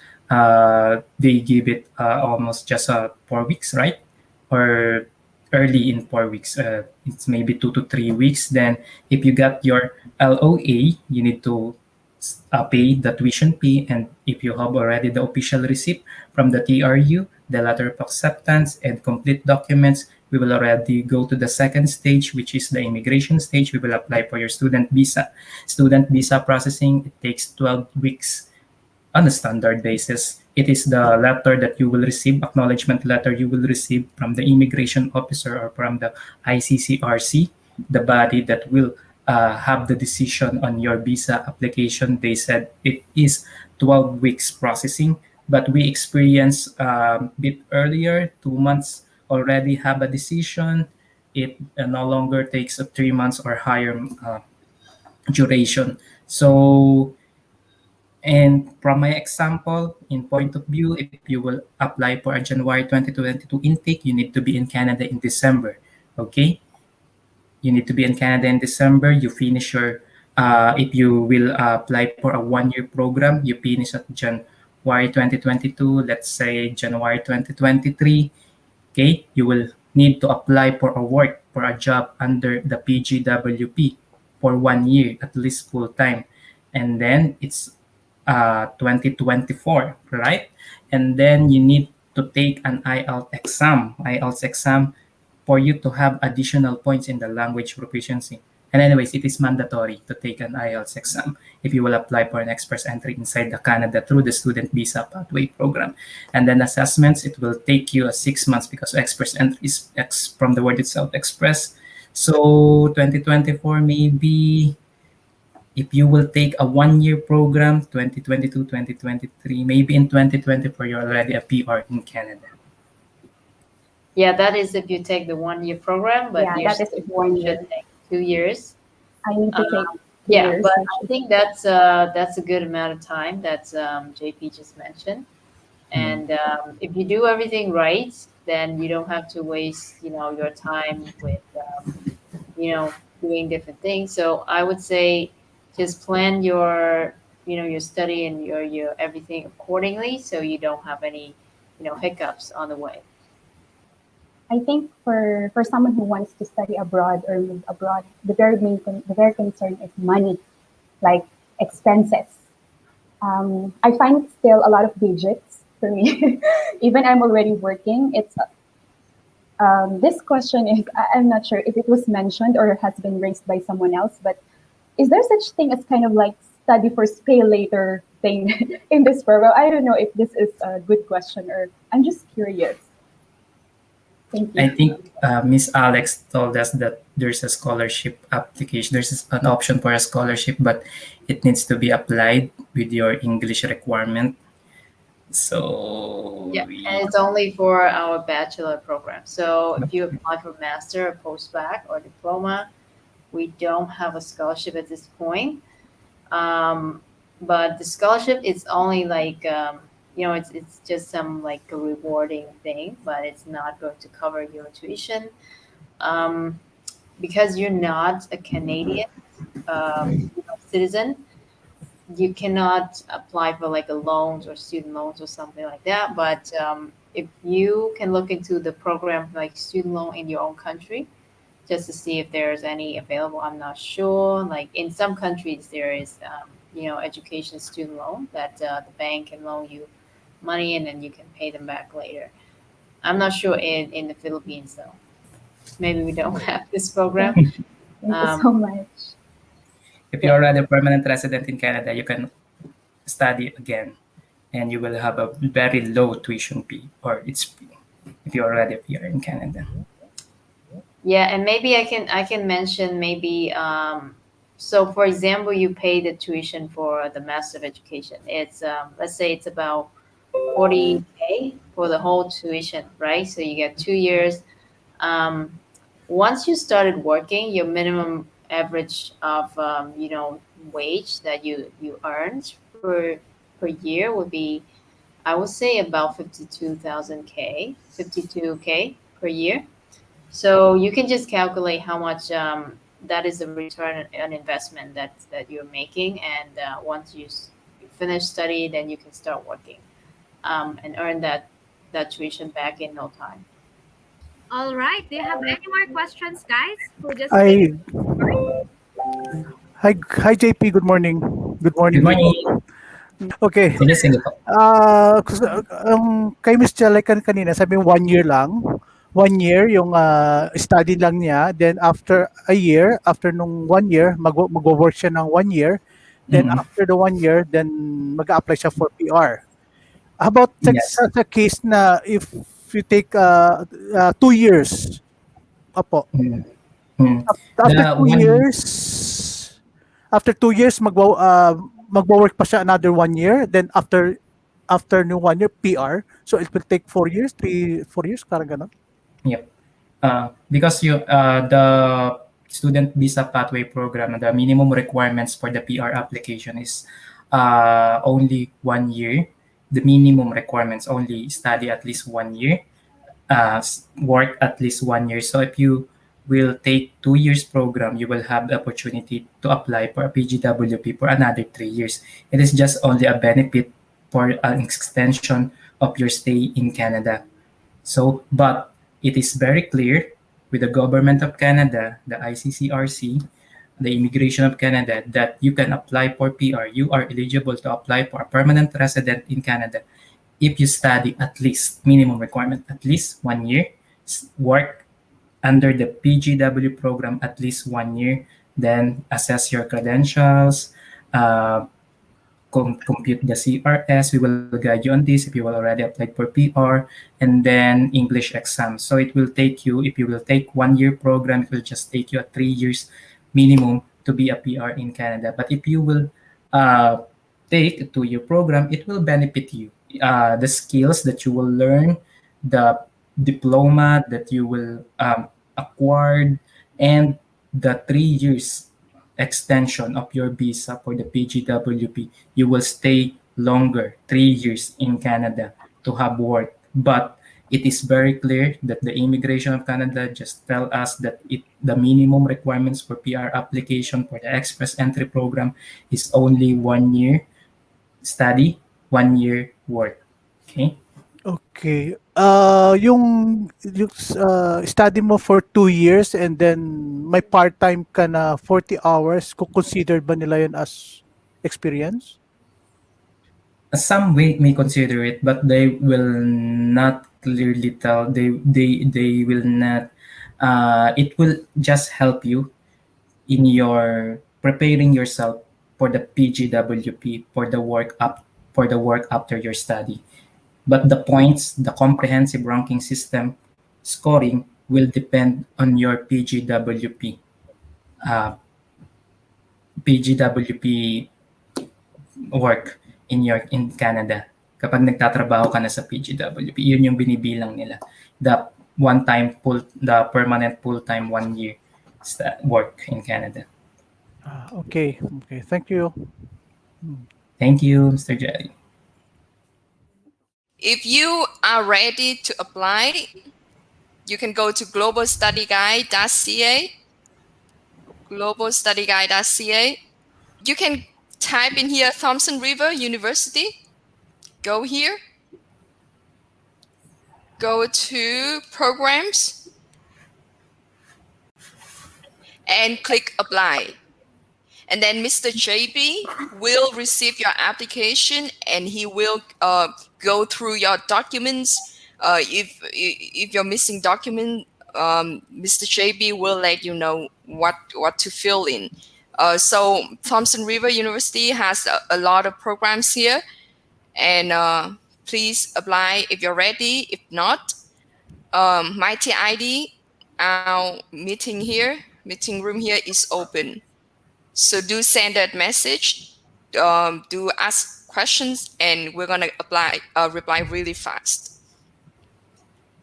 they give it almost just 4 weeks, right? Or early in 4 weeks. It's maybe 2 to 3 weeks. Then, if you got your LOA, you need to pay the tuition fee. And if you have already the official receipt from the TRU, the letter of acceptance, and complete documents, we will already go to the second stage, which is the immigration stage. We will apply for your student visa. Student visa processing, it takes 12 weeks on a standard basis. It is the letter that you will receive, acknowledgement letter you will receive from the immigration officer or from the ICCRC, the body that will have the decision on your visa application. They said it is 12 weeks processing, but we experienced a bit earlier, 2 months already have a decision. It no longer takes a 3 months or higher duration. So, and from my example, in point of view, if you will apply for a January 2022 intake, you need to be in Canada in December. Okay? You need to be in Canada in December. You finish your, if you will apply for a 1 year program, you finish at January 2022, let's say January 2023. Okay? You will need to apply for a work, for a job under the PGWP for 1 year, at least full time. And then it's 2024, right? And then you need to take an IELTS exam for you to have additional points in the language proficiency. And anyways, it is mandatory to take an IELTS exam if you will apply for an express entry inside the Canada through the student visa pathway program. And then assessments, it will take you 6 months because express entry is from the word itself, express. So 2024 maybe if you will take a 1 year program, 2022, 2023, maybe in 2024, you're already a PR in Canada. Yeah, that is if you take the 1 year program, but Yeah, your that is student one should year. take 2 years. I need to take Yeah, 2 years. but I think that's a good amount of time that JP just mentioned. And if you do everything right, then you don't have to waste, your time with, doing different things. So I would say just plan your study and your everything accordingly, so you don't have any, hiccups on the way. I think for someone who wants to study abroad or move abroad, the very concern is money, like expenses. I find still a lot of digits for me. Even I'm already working. It's this question is I'm not sure if it was mentioned or has been raised by someone else, but is there such thing as kind of like study for pay later thing in this program? I don't know if this is a good question or I'm just curious. Thank I you. think Miss Alex told us that there's a scholarship application. There's an option for a scholarship, but it needs to be applied with your English requirement. So, Yeah, and it's only for our bachelor program. So if you apply for master or post-bac or diploma, we don't have a scholarship at this point. But the scholarship is only like it's just some like a rewarding thing, but it's not going to cover your tuition um, because you're not a Canadian citizen. You cannot apply for like a loans or student loans or something like that. But if you can look into the program like student loan in your own country, just to see if there's any available. I'm not sure. Like in some countries, there is education student loan that the bank can loan you money and then you can pay them back later. I'm not sure in the Philippines though. Maybe we don't have this program. Thank you so much. if you're already a permanent resident in Canada, you can study again and you will have a very low tuition fee, or it's free if you're already here in Canada. Yeah, and maybe I can mention maybe so for example you pay the tuition for the master of education. It's let's say it's about 40K for the whole tuition, right? So you get 2 years. Um, Once you started working, your minimum average of wage that you earned per year would be, I would say, about 52K per year. So you can just calculate how much that is a return on investment that you're making, and once you finish study, then you can start working and earn that tuition back in no time. All right. Do you have any more questions, guys? Who just came I on board? hi JP. Good morning. Good Good morning, morning. people. Okay. Sige, sige po. Kay Miss Chalay kanina, sabi mo 1 year lang. 1 year yung study lang niya. Then after a year, after nung 1 year, mag-work siya ng 1 year. Then Mm-mm. after the 1 year, then mag-apply siya for PR. How about Yes. sa case na if you take 2 years, apo, Mm. Mm. after The two one, years, magwo-work pa siya another 1 year. Then after new 1 year, PR. So it will take 4 years, 4 years, parang ganon. yep. Because the student visa pathway program, the minimum requirements for the PR application is only 1 year. The minimum requirements only study at least 1 year, work at least 1 year. So if you will take 2 years program, you will have the opportunity to apply for a PGWP for another 3 years. It is just only a benefit for an extension of your stay in Canada. So, but it is very clear with the government of Canada, the ICCRC, the Immigration of Canada, that you can apply for PR. You are eligible to apply for a permanent resident in Canada if you study at least, minimum requirement, at least 1 year, work under the PGW program at least 1 year, then assess your credentials, uh, compute the CRS. We will guide you on this if you will already applied for PR, and then English exam. So it will take you, if you will take 1 year program, it will just take you a 3 years minimum to be a PR in Canada. But if you will take a 2 year program, it will benefit you. The skills that you will learn, the diploma that you will acquire, and the 3 years extension of your visa for the PGWP, you will stay longer, 3 years in Canada to have work. But it is very clear that the Immigration of Canada just tell us that the minimum requirements for PR application for the Express Entry Program is only 1 year study, 1 year work. Okay? Okay. Yung study mo for 2 years and then may part-time ka na 40 hours, consider ba nila yun as experience? Some may consider it, but they will not clearly tell. They will not. It will just help you in your preparing yourself for the PGWP, for the work after your study. But the points, the comprehensive ranking system scoring will depend on your uh, PGWP work in Canada. Kapag nagtatrabaho ka na sa PGWP, yun yung binibilang nila. The permanent full-time 1 year work in Canada. Okay. Okay. Thank you. Thank you, Mr. Jerry. If you are ready to apply, you can go to globalstudyguide.ca. Globalstudyguide.ca. You can type in here Thompson River University. Go here. Go to programs and click apply. And then Mr. JB will receive your application and he will go through your documents. If you're missing document, Mr. JB will let you know what to fill in. So Thompson River University has a lot of programs here, and please apply if you're ready. If not, my TID, our meeting room here is open. So do send that message, do ask questions, and we're gonna reply really fast.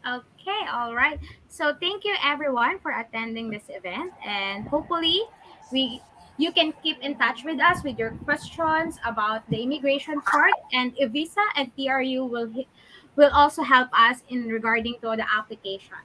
Okay, all right. So thank you everyone for attending this event, and hopefully we you can keep in touch with us with your questions about the immigration part, and Evisa and TRU will also help us in regarding to the application.